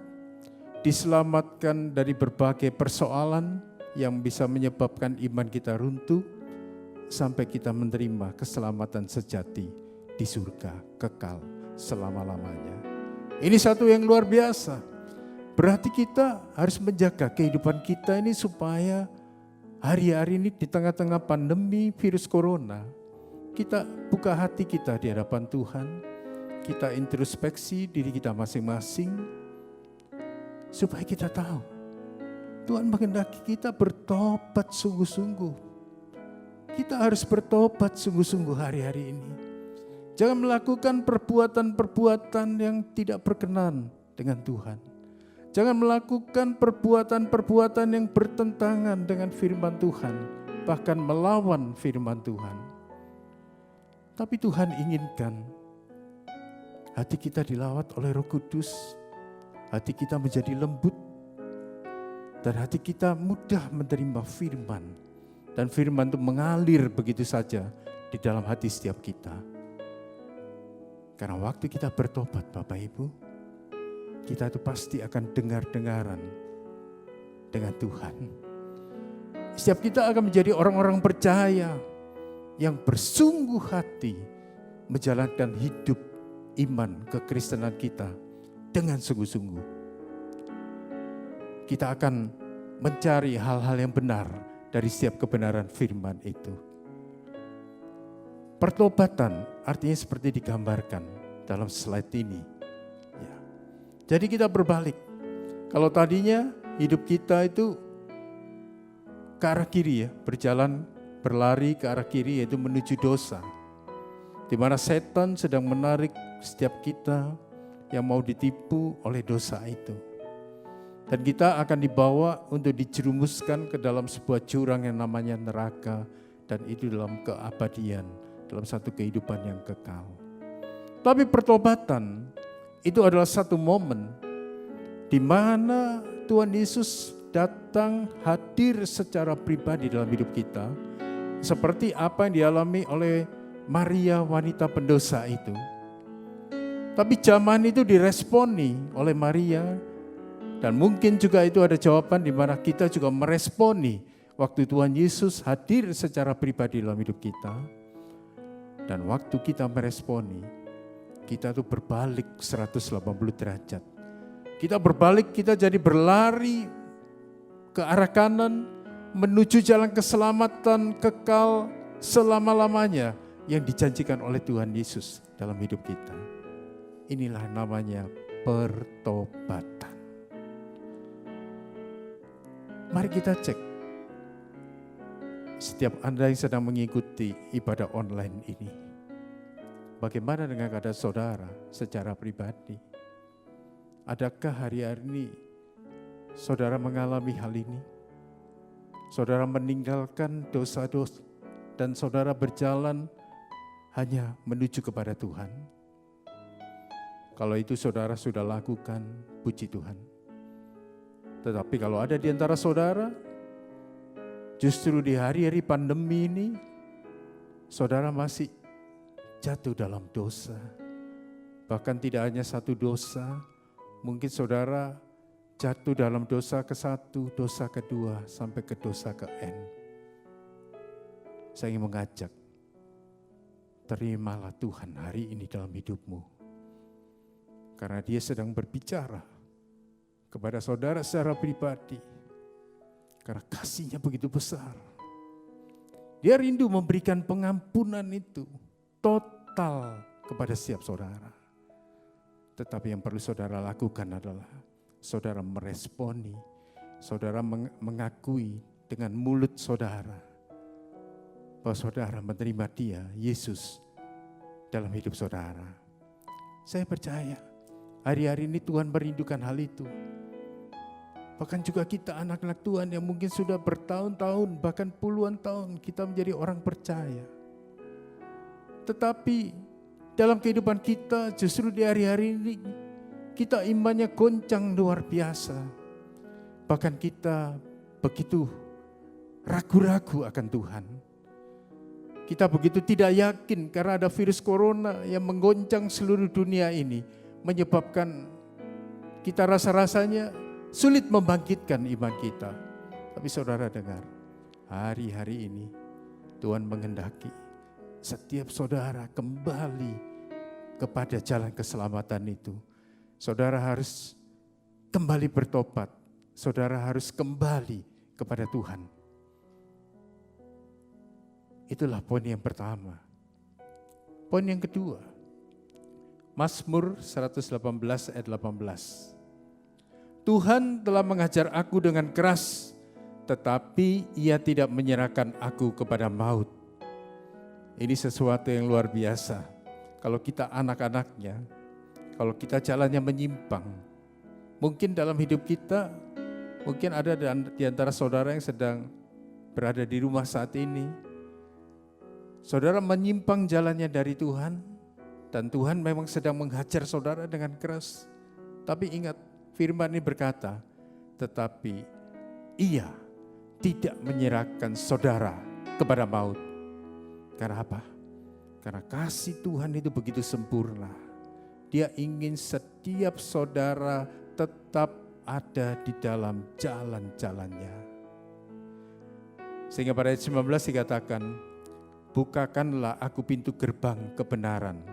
diselamatkan dari berbagai persoalan yang bisa menyebabkan iman kita runtuh, sampai kita menerima keselamatan sejati di surga kekal selama-lamanya. Ini satu yang luar biasa. Berarti kita harus menjaga kehidupan kita ini supaya hari-hari ini di tengah-tengah pandemi virus corona, kita buka hati kita di hadapan Tuhan, kita introspeksi diri kita masing-masing, supaya kita tahu Tuhan menghendaki kita bertobat sungguh-sungguh. Kita harus bertobat sungguh-sungguh hari-hari ini. Jangan melakukan perbuatan-perbuatan yang tidak berkenan dengan Tuhan. Jangan melakukan perbuatan-perbuatan yang bertentangan dengan firman Tuhan, bahkan melawan firman Tuhan. Tapi Tuhan inginkan hati kita dilawat oleh Roh Kudus, hati kita menjadi lembut, dan hati kita mudah menerima firman. Dan firman itu mengalir begitu saja di dalam hati setiap kita. Karena waktu kita bertobat Bapak Ibu, kita itu pasti akan dengar-dengaran dengan Tuhan. Setiap kita akan menjadi orang-orang percaya yang bersungguh hati menjalankan hidup iman kekristenan kita dengan sungguh-sungguh, kita akan mencari hal-hal yang benar dari setiap kebenaran firman itu. Pertobatan artinya seperti digambarkan dalam slide ini. Ya. Jadi kita berbalik. Kalau tadinya hidup kita itu ke arah kiri ya, berlari ke arah kiri yaitu menuju dosa. Di mana setan sedang menarik setiap kita yang mau ditipu oleh dosa itu. Dan kita akan dibawa untuk dijerumuskan ke dalam sebuah jurang yang namanya neraka, dan itu dalam keabadian, dalam satu kehidupan yang kekal. Tapi pertobatan itu adalah satu momen di mana Tuhan Yesus datang hadir secara pribadi dalam hidup kita, seperti apa yang dialami oleh Maria wanita pendosa itu. Tapi zaman itu diresponi oleh Maria, dan mungkin juga itu ada jawaban di mana kita juga meresponi waktu Tuhan Yesus hadir secara pribadi dalam hidup kita. Dan waktu kita meresponi, kita tuh berbalik 180 derajat. Kita berbalik, kita jadi berlari ke arah kanan menuju jalan keselamatan kekal selama-lamanya yang dijanjikan oleh Tuhan Yesus dalam hidup kita. Inilah namanya pertobatan. Mari kita cek. Setiap Anda yang sedang mengikuti ibadah online ini, bagaimana dengan keadaan saudara secara pribadi? Adakah hari-hari ini saudara mengalami hal ini? Saudara meninggalkan dosa-dosa dan saudara berjalan hanya menuju kepada Tuhan? Kalau itu saudara sudah lakukan, puji Tuhan. Tetapi kalau ada di antara saudara, justru di hari-hari pandemi ini, saudara masih jatuh dalam dosa. Bahkan tidak hanya satu dosa, mungkin saudara jatuh dalam dosa ke-1, dosa kedua, sampai ke dosa ke-N. Saya ingin mengajak, terimalah Tuhan hari ini dalam hidupmu. Karena Dia sedang berbicara kepada saudara secara pribadi. Karena kasih-Nya begitu besar. Dia rindu memberikan pengampunan itu total kepada setiap saudara. Tetapi yang perlu saudara lakukan adalah saudara meresponi, saudara mengakui dengan mulut saudara bahwa saudara menerima Dia, Yesus, dalam hidup saudara. Saya percaya hari-hari ini Tuhan merindukan hal itu. Bahkan juga kita anak-anak Tuhan yang mungkin sudah bertahun-tahun, bahkan puluhan tahun kita menjadi orang percaya. Tetapi dalam kehidupan kita justru di hari-hari ini kita imannya goncang luar biasa. Bahkan kita begitu ragu-ragu akan Tuhan. Kita begitu tidak yakin karena ada virus corona yang menggoncang seluruh dunia ini. Menyebabkan kita rasa-rasanya sulit membangkitkan iman kita. Tapi saudara dengar, hari-hari ini Tuhan menghendaki setiap saudara kembali kepada jalan keselamatan itu. Saudara harus kembali bertobat. Saudara harus kembali kepada Tuhan. Itulah poin yang pertama. Poin yang kedua, Mazmur 118 ayat 18. Tuhan telah mengajar aku dengan keras, tetapi Ia tidak menyerahkan aku kepada maut. Ini sesuatu yang luar biasa. Kalau kita anak-anaknya, kalau kita jalannya menyimpang, mungkin dalam hidup kita, mungkin ada di antara saudara yang sedang berada di rumah saat ini. Saudara menyimpang jalannya dari Tuhan, dan Tuhan memang sedang menghajar saudara dengan keras. Tapi ingat, firman ini berkata, tetapi Ia tidak menyerahkan saudara kepada maut. Karena apa? Karena kasih Tuhan itu begitu sempurna. Dia ingin setiap saudara tetap ada di dalam jalan-jalannya. Sehingga pada ayat 19 dikatakan, bukakanlah aku pintu gerbang kebenaran,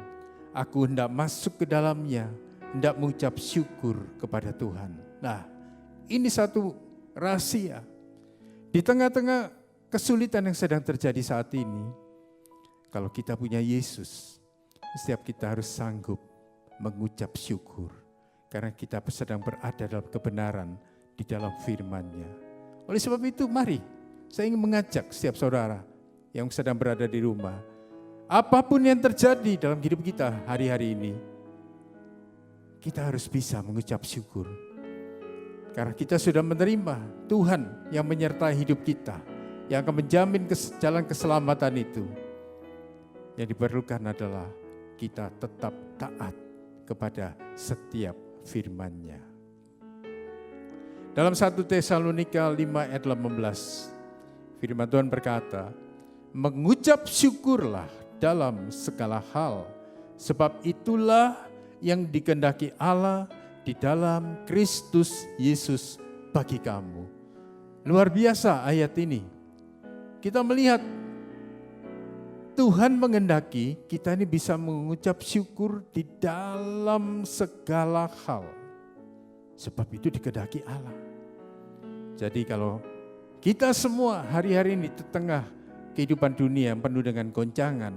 aku hendak masuk ke dalamnya, hendak mengucap syukur kepada Tuhan. Nah, ini satu rahasia. Di tengah-tengah kesulitan yang sedang terjadi saat ini, kalau kita punya Yesus, setiap kita harus sanggup mengucap syukur. Karena kita sedang berada dalam kebenaran di dalam firman-Nya. Oleh sebab itu, mari saya ingin mengajak setiap saudara yang sedang berada di rumah, apapun yang terjadi dalam hidup kita hari-hari ini, kita harus bisa mengucap syukur. Karena kita sudah menerima Tuhan yang menyertai hidup kita, yang akan menjamin jalan keselamatan itu. Yang diperlukan adalah kita tetap taat kepada setiap firman-Nya. Dalam 1 Tesalonika 5 ayat 18, firman Tuhan berkata, mengucap syukurlah dalam segala hal, sebab itulah yang dikehendaki Allah di dalam Kristus Yesus bagi kamu. Luar biasa ayat ini. Kita melihat Tuhan menghendaki kita ini bisa mengucap syukur di dalam segala hal. Sebab itu dikehendaki Allah. Jadi kalau kita semua hari-hari ini di tengah kehidupan dunia yang penuh dengan goncangan,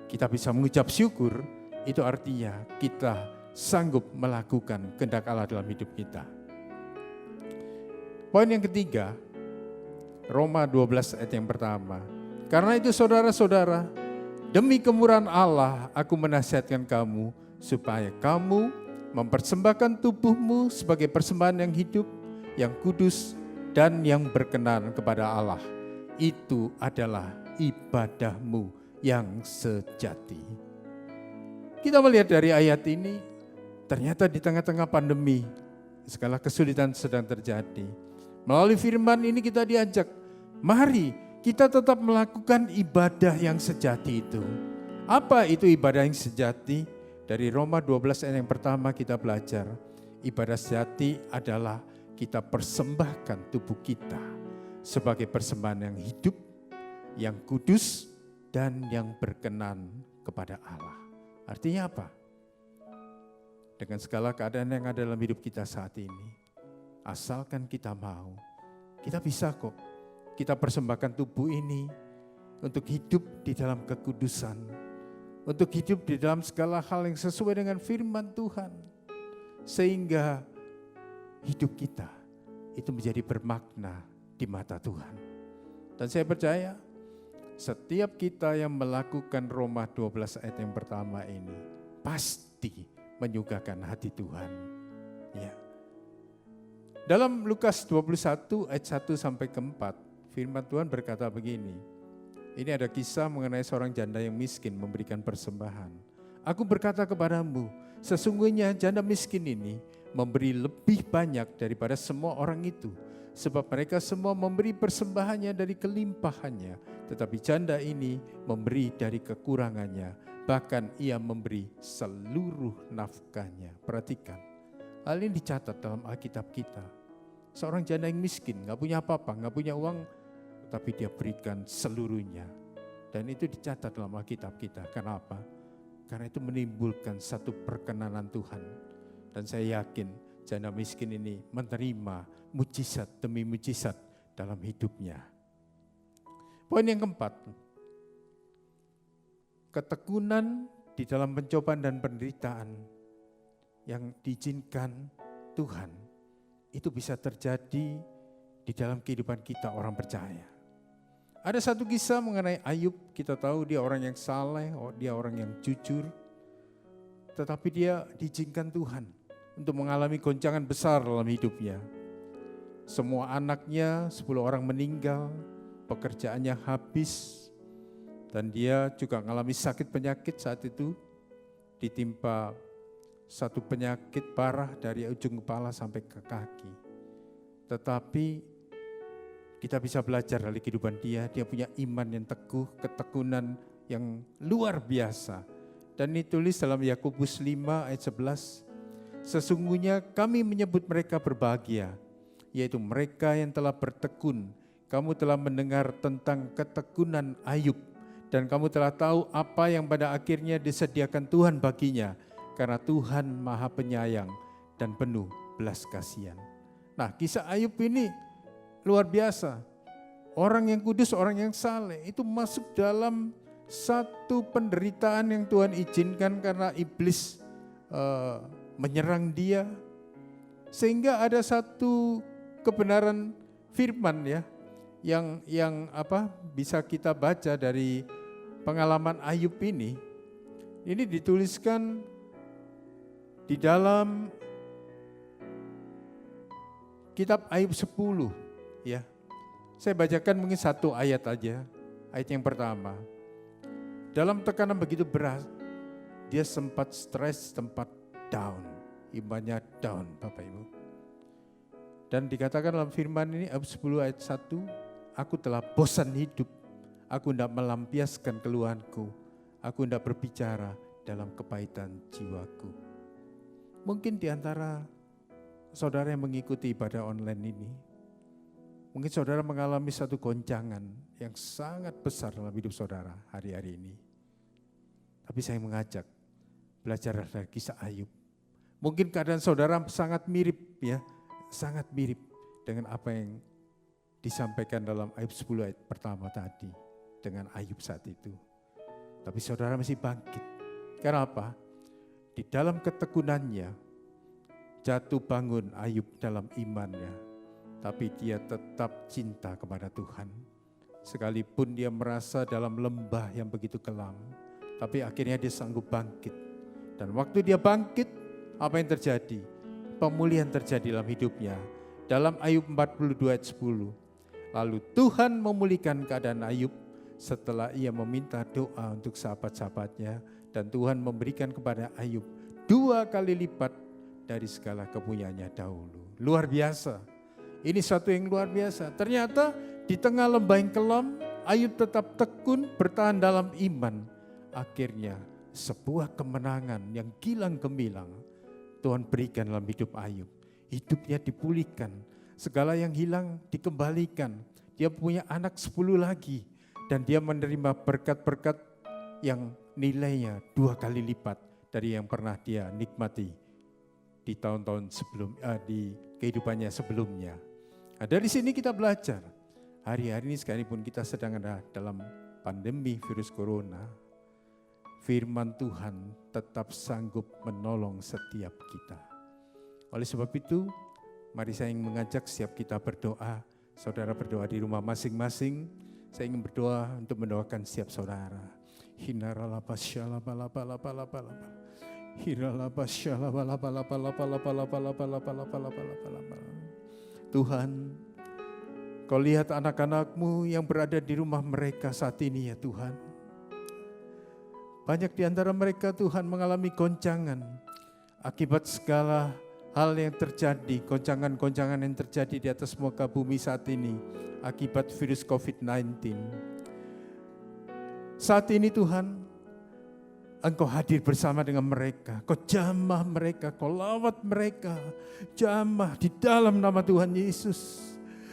kita bisa mengucap syukur, itu artinya kita sanggup melakukan kehendak Allah dalam hidup kita. Poin yang ketiga, Roma 12 ayat yang pertama. Karena itu saudara-saudara, demi kemurahan Allah aku menasihatkan kamu supaya kamu mempersembahkan tubuhmu sebagai persembahan yang hidup, yang kudus, dan yang berkenan kepada Allah. Itu adalah ibadahmu yang sejati. Kita melihat dari ayat ini, ternyata di tengah-tengah pandemi, segala kesulitan sedang terjadi. Melalui firman ini kita diajak, mari kita tetap melakukan ibadah yang sejati itu. Apa itu ibadah yang sejati? Dari Roma 12 ayat yang pertama kita belajar, ibadah sejati adalah kita persembahkan tubuh kita sebagai persembahan yang hidup, yang kudus, dan yang berkenan kepada Allah. Artinya apa? Dengan segala keadaan yang ada dalam hidup kita saat ini, asalkan kita mau, kita bisa kok. Kita persembahkan tubuh ini untuk hidup di dalam kekudusan, untuk hidup di dalam segala hal yang sesuai dengan firman Tuhan, sehingga hidup kita itu menjadi bermakna di mata Tuhan. Dan saya percaya setiap kita yang melakukan Roma 12 ayat yang pertama ini pasti menyukakan hati Tuhan. Ya. Dalam Lukas 21 ayat 1 sampai ke 4, firman Tuhan berkata begini. Ini ada kisah mengenai seorang janda yang miskin memberikan persembahan. Aku berkata kepadamu, sesungguhnya janda miskin ini memberi lebih banyak daripada semua orang itu. Sebab mereka semua memberi persembahannya dari kelimpahannya. Tetapi janda ini memberi dari kekurangannya. Bahkan ia memberi seluruh nafkahnya. Perhatikan, hal ini dicatat dalam Alkitab kita. Seorang janda yang miskin, gak punya apa-apa, gak punya uang, tapi dia berikan seluruhnya. Dan itu dicatat dalam Alkitab kita. Kenapa? Karena itu menimbulkan satu perkenanan Tuhan. Dan saya yakin janda miskin ini menerima mujizat demi mujizat dalam hidupnya. Poin yang keempat, ketekunan di dalam pencobaan dan penderitaan yang diizinkan Tuhan, itu bisa terjadi di dalam kehidupan kita orang percaya. Ada satu kisah mengenai Ayub, kita tahu dia orang yang saleh, dia orang yang jujur, tetapi dia diizinkan Tuhan untuk mengalami goncangan besar dalam hidupnya. Semua anaknya, 10 orang meninggal, pekerjaannya habis, dan dia juga mengalami sakit penyakit saat itu, ditimpa satu penyakit parah dari ujung kepala sampai ke kaki. Tetapi kita bisa belajar dari kehidupan dia punya iman yang teguh, ketekunan yang luar biasa. Dan ditulis dalam Yakobus 5 ayat 11, sesungguhnya kami menyebut mereka berbahagia, yaitu mereka yang telah bertekun. Kamu telah mendengar tentang ketekunan Ayub Dan kamu telah tahu apa yang pada akhirnya disediakan Tuhan baginya, karena Tuhan Maha Penyayang dan penuh belas kasihan. Nah, kisah Ayub ini luar biasa. Orang yang kudus, orang yang saleh itu masuk dalam satu penderitaan yang Tuhan izinkan karena iblis menyerang dia. Sehingga ada satu kebenaran firman ya yang bisa kita baca dari pengalaman Ayub ini. Ini dituliskan di dalam kitab Ayub 10 ya. Saya bacakan mungkin satu ayat aja. Ayat yang pertama. Dalam tekanan begitu berat, dia sempat stres, sempat down. Imannya down, Bapak Ibu. Dan dikatakan dalam firman ini, Ayub 10 ayat 1, aku telah bosan hidup, aku hendak melampiaskan keluhanku, aku hendak berbicara dalam kepahitan jiwaku. Mungkin di antara saudara yang mengikuti ibadah online ini, mungkin saudara mengalami satu goncangan yang sangat besar dalam hidup saudara hari-hari ini. Tapi saya mengajak, belajar dari kisah Ayub. Mungkin keadaan saudara sangat mirip ya, sangat mirip dengan apa yang disampaikan dalam Ayub 10 ayat pertama tadi dengan Ayub saat itu. Tapi saudara masih bangkit. Karena apa? Di dalam ketekunannya jatuh bangun Ayub dalam imannya. Tapi dia tetap cinta kepada Tuhan. Sekalipun dia merasa dalam lembah yang begitu kelam. Tapi akhirnya dia sanggup bangkit. Dan waktu dia bangkit, apa yang terjadi? Pemulihan terjadi dalam hidupnya. Dalam Ayub 42 ayat 10. Lalu Tuhan memulihkan keadaan Ayub setelah ia meminta doa untuk sahabat-sahabatnya. Dan Tuhan memberikan kepada Ayub 2 kali lipat dari segala kepunyaannya dahulu. Luar biasa. Ini satu yang luar biasa. Ternyata di tengah lembah yang kelam, Ayub tetap tekun bertahan dalam iman. Akhirnya sebuah kemenangan yang gilang gemilang Tuhan berikan dalam hidup Ayub. Hidupnya dipulihkan. Segala yang hilang dikembalikan. Dia punya anak 10 lagi. Dan dia menerima berkat-berkat yang nilainya 2 kali lipat dari yang pernah dia nikmati di tahun-tahun di kehidupannya sebelumnya. Nah, dari sini kita belajar. Hari-hari ini sekalipun kita sedang ada dalam pandemi virus corona, firman Tuhan tetap sanggup menolong setiap kita. Oleh sebab itu, mari saya ingin mengajak setiap kita berdoa. Saudara berdoa di rumah masing-masing. Saya ingin berdoa untuk mendoakan setiap saudara. Tuhan, Kau lihat anak-anak-Mu yang berada di rumah mereka saat ini ya Tuhan. Banyak di antara mereka Tuhan mengalami goncangan akibat segala hal yang terjadi, goncangan-goncangan yang terjadi di atas muka bumi saat ini akibat virus COVID-19. Saat ini Tuhan, Engkau hadir bersama dengan mereka, Kau jamah mereka, Kau lawat mereka, jamah di dalam nama Tuhan Yesus.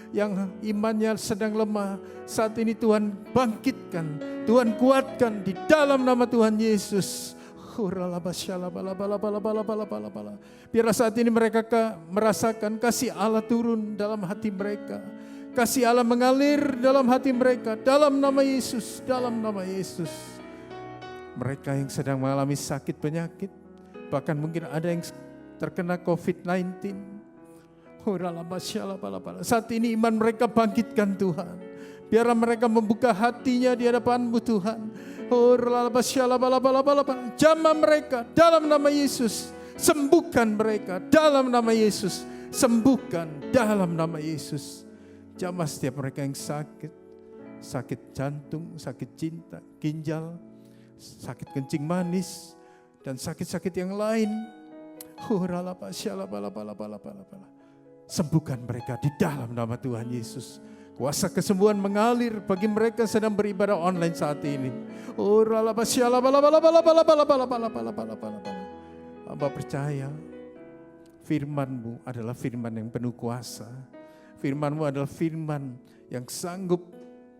Yang imannya sedang lemah, saat ini Tuhan bangkitkan, Tuhan kuatkan di dalam nama Tuhan Yesus. Biarlah saat ini mereka merasakan kasih Allah turun dalam hati mereka. Kasih Allah mengalir dalam hati mereka, dalam nama Yesus, dalam nama Yesus. Mereka yang sedang mengalami sakit penyakit, bahkan mungkin ada yang terkena COVID-19. Saat ini iman mereka bangkitkan Tuhan. Biarlah mereka membuka hatinya di hadapan-Mu Tuhan. Jamah mereka dalam nama Yesus. Sembuhkan mereka dalam nama Yesus. Sembuhkan dalam nama Yesus. Jamah setiap mereka yang sakit. Sakit jantung, sakit ginjal, sakit kencing manis, dan sakit-sakit yang lain. Sembuhkan mereka di dalam nama Tuhan Yesus. Kuasa kesembuhan mengalir bagi mereka sedang beribadah online saat ini. Hamba percaya firman-Mu adalah firman yang penuh kuasa. Firman-Mu adalah firman yang sanggup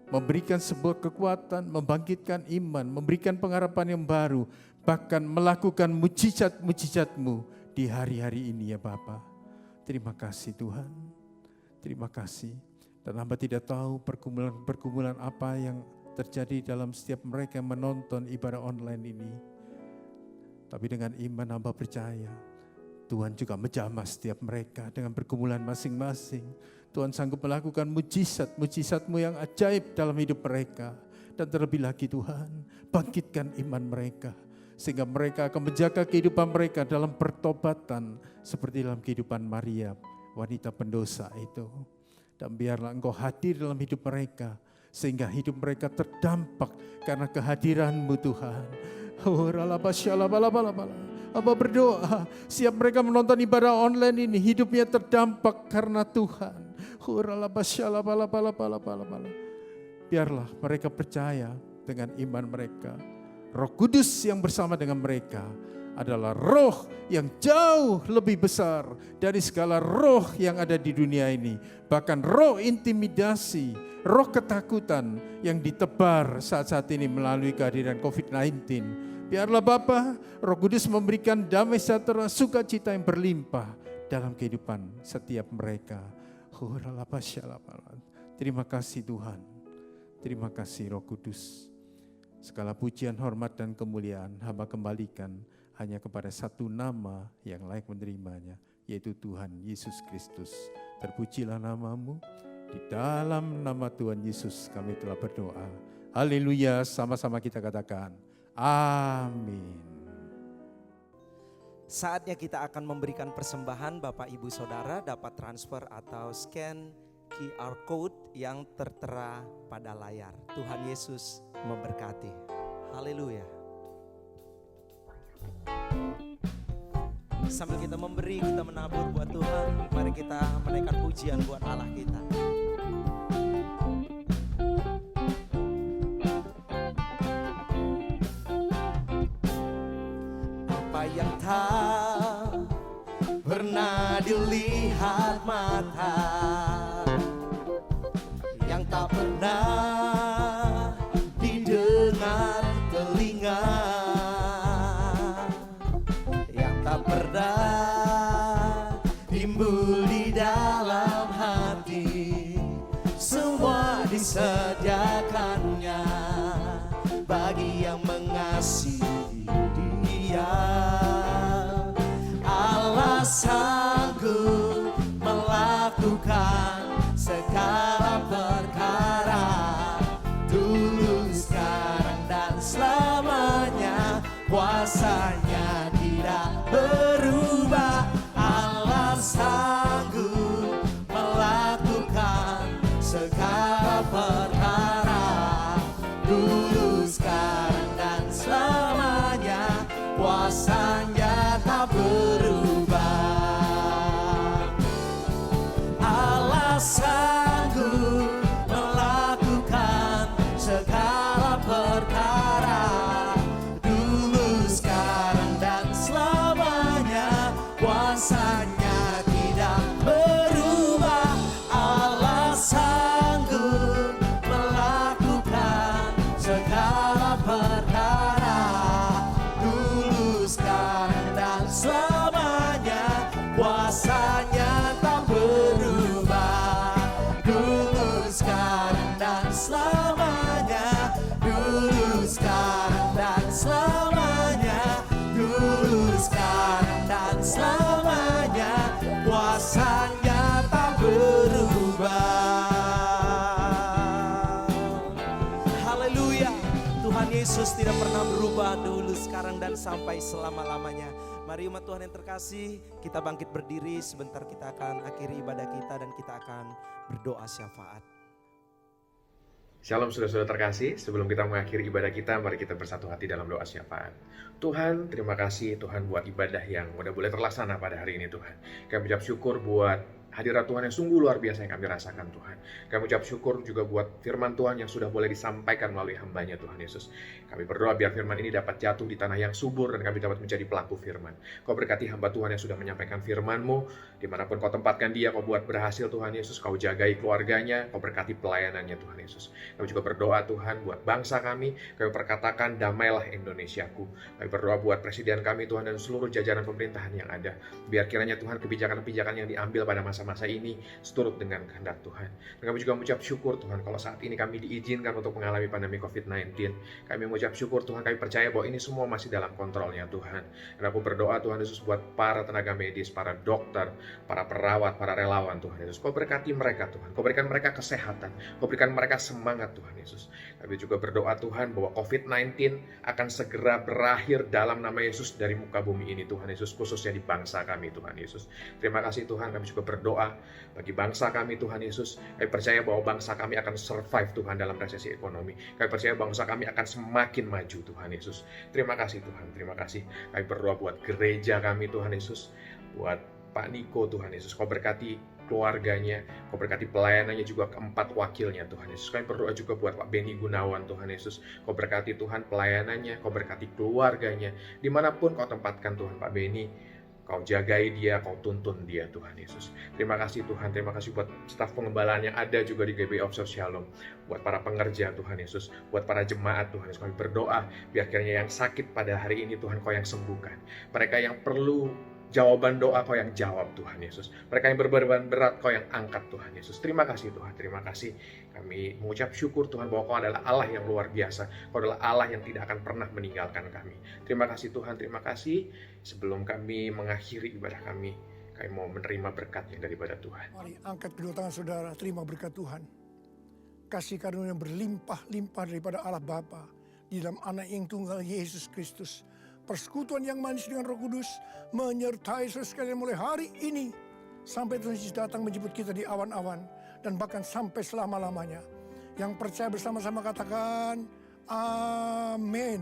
memberikan sebuah kekuatan, membangkitkan iman, memberikan pengharapan yang baru, bahkan melakukan mujizat-mujizat-Mu di hari-hari ini ya Bapa. Terima kasih Tuhan, terima kasih. Dan hamba tidak tahu pergumulan-pergumulan apa yang terjadi dalam setiap mereka yang menonton ibadah online ini. Tapi dengan iman hamba percaya, Tuhan juga menjamah setiap mereka dengan pergumulan masing-masing. Tuhan sanggup melakukan mujizat-mujizat-Mu yang ajaib dalam hidup mereka. Dan terlebih lagi Tuhan, bangkitkan iman mereka. Sehingga mereka akan menjaga kehidupan mereka dalam pertobatan. Seperti dalam kehidupan Maria, wanita pendosa itu. Dan biarlah Engkau hadir dalam hidup mereka. Sehingga hidup mereka terdampak karena kehadiran-Mu Tuhan. Abah berdoa, siap mereka menonton ibadah online ini, hidupnya terdampak karena Tuhan. Biarlah mereka percaya dengan iman mereka. Roh Kudus yang bersama dengan mereka adalah roh yang jauh lebih besar dari segala roh yang ada di dunia ini. Bahkan roh intimidasi, roh ketakutan yang ditebar saat-saat ini melalui kehadiran COVID-19. Biarlah Bapa, Roh Kudus memberikan damai sejahtera, sukacita yang berlimpah dalam kehidupan setiap mereka. Terima kasih Tuhan. Terima kasih Roh Kudus. Segala pujian, hormat dan kemuliaan hamba kembalikan hanya kepada satu nama yang layak menerimanya, yaitu Tuhan Yesus Kristus. Terpujilah nama-Mu. Di dalam nama Tuhan Yesus kami telah berdoa. Haleluya, sama-sama kita katakan. Amin. Saatnya kita akan memberikan persembahan. Bapak Ibu Saudara dapat transfer atau scan QR code yang tertera pada layar. Tuhan Yesus memberkati. Haleluya. Sambil kita memberi, kita menabur buat Tuhan. Mari kita menaikkan pujian buat Allah kita. Yang tak pernah dilihat mata, yang tak pernah didengar telinga, yang tak pernah timbul di dalam hati, semua disediakannya bagi yang mengasihi Dia. Allah sanggup melakukan segala perkara, dulu, sekarang, dan selamanya. Kuasanya tidak berubah. Allah sanggup melakukan segala perkara, dulu, sekarang, dan selamanya. Kuasanya tak berubah. Allah sanggup melakukan segala perkara, dulu, sekarang, dan selamanya. Kuasanya tidak berubah. Allah sanggup melakukan segala perkara, sekarang dan selamanya. Kuasanya tak berubah. Dulu, sekarang, dan selamanya. Dulu, sekarang, dan selamanya. Dulu, sekarang, dan selamanya. Kuasanya tak berubah. Haleluya. Tuhan Yesus tidak pernah berubah, dulu, sekarang, dan sampai selama-lamanya. Mari umat Tuhan yang terkasih, kita bangkit berdiri. Sebentar kita akan akhiri ibadah kita dan kita akan berdoa syafaat. Shalom saudara-saudara terkasih, sebelum kita mengakhiri ibadah kita, mari kita bersatu hati dalam doa syafaat. Tuhan, terima kasih Tuhan buat ibadah yang mudah boleh terlaksana pada hari ini Tuhan. Kami ucap syukur buat hadirat Tuhan yang sungguh luar biasa yang kami rasakan Tuhan. Kami ucap syukur juga buat firman Tuhan yang sudah boleh disampaikan melalui hamba-Nya Tuhan Yesus. Kami berdoa biar firman ini dapat jatuh di tanah yang subur dan kami dapat menjadi pelaku firman. Kau berkati hamba Tuhan yang sudah menyampaikan firman-Mu, dimanapun Kau tempatkan dia, Kau buat berhasil Tuhan Yesus. Kau jagai keluarganya, Kau berkati pelayanannya Tuhan Yesus. Kami juga berdoa Tuhan buat bangsa kami perkatakan damailah Indonesiaku. Kami berdoa buat presiden kami Tuhan dan seluruh jajaran pemerintahan yang ada. Biar kiranya Tuhan kebijakan-kebijakan yang diambil pada masa-masa ini seturut dengan kehendak Tuhan. Dan kami juga mengucap syukur Tuhan kalau saat ini kami diizinkan untuk mengalami pandemi COVID-19. Kami mengucap syukur Tuhan, kami percaya bahwa ini semua masih dalam kontrolnya Tuhan. Dan aku berdoa Tuhan Yesus buat para tenaga medis, para dokter, para perawat, para relawan Tuhan Yesus. Kau berkati mereka Tuhan, Kau berikan mereka kesehatan, Kau berikan mereka semangat Tuhan Yesus. Kami juga berdoa Tuhan bahwa COVID-19 akan segera berakhir dalam nama Yesus dari muka bumi ini Tuhan Yesus, khususnya di bangsa kami Tuhan Yesus. Terima kasih Tuhan, kami juga berdoa bagi bangsa kami Tuhan Yesus. Kami percaya bahwa bangsa kami akan survive Tuhan dalam resesi ekonomi. Kami percaya bangsa kami akan semakin maju Tuhan Yesus. Terima kasih Tuhan, terima kasih. Kami berdoa buat gereja kami Tuhan Yesus, buat Pak Niko Tuhan Yesus. Kau berkati keluarganya, Kau berkati pelayanannya juga keempat wakilnya Tuhan Yesus. Kami berdoa juga buat Pak Beni Gunawan Tuhan Yesus. Kau berkati Tuhan pelayanannya, Kau berkati keluarganya. Dimanapun Kau tempatkan Tuhan Pak Beni, Kau jagai dia, Kau tuntun dia Tuhan Yesus. Terima kasih Tuhan, terima kasih buat staf pengembalaan yang ada juga di GBI Offshore Shalom. Buat para pengerja Tuhan Yesus, buat para jemaat Tuhan Yesus. Kami berdoa biar kiranya yang sakit pada hari ini Tuhan Kau yang sembuhkan. Mereka yang perlu jawaban doa Kau yang jawab Tuhan Yesus. Mereka yang berbeban berat Kau yang angkat Tuhan Yesus. Terima kasih Tuhan, terima kasih. Kami mengucap syukur Tuhan bahwa Kau adalah Allah yang luar biasa. Kau adalah Allah yang tidak akan pernah meninggalkan kami. Terima kasih Tuhan, terima kasih. Sebelum kami mengakhiri ibadah kami mau menerima berkat yang daripada Tuhan. Mari angkat kedua tangan saudara, terima berkat Tuhan. Kasih karunia yang berlimpah-limpah daripada Allah Bapa di dalam anak yang tunggal Yesus Kristus. Persekutuan yang manis dengan Roh Kudus menyertai saudara sekalian mulai hari ini sampai Tuhan Yesus datang menjemput kita di awan-awan dan bahkan sampai selama-lamanya. Yang percaya bersama-sama katakan amin.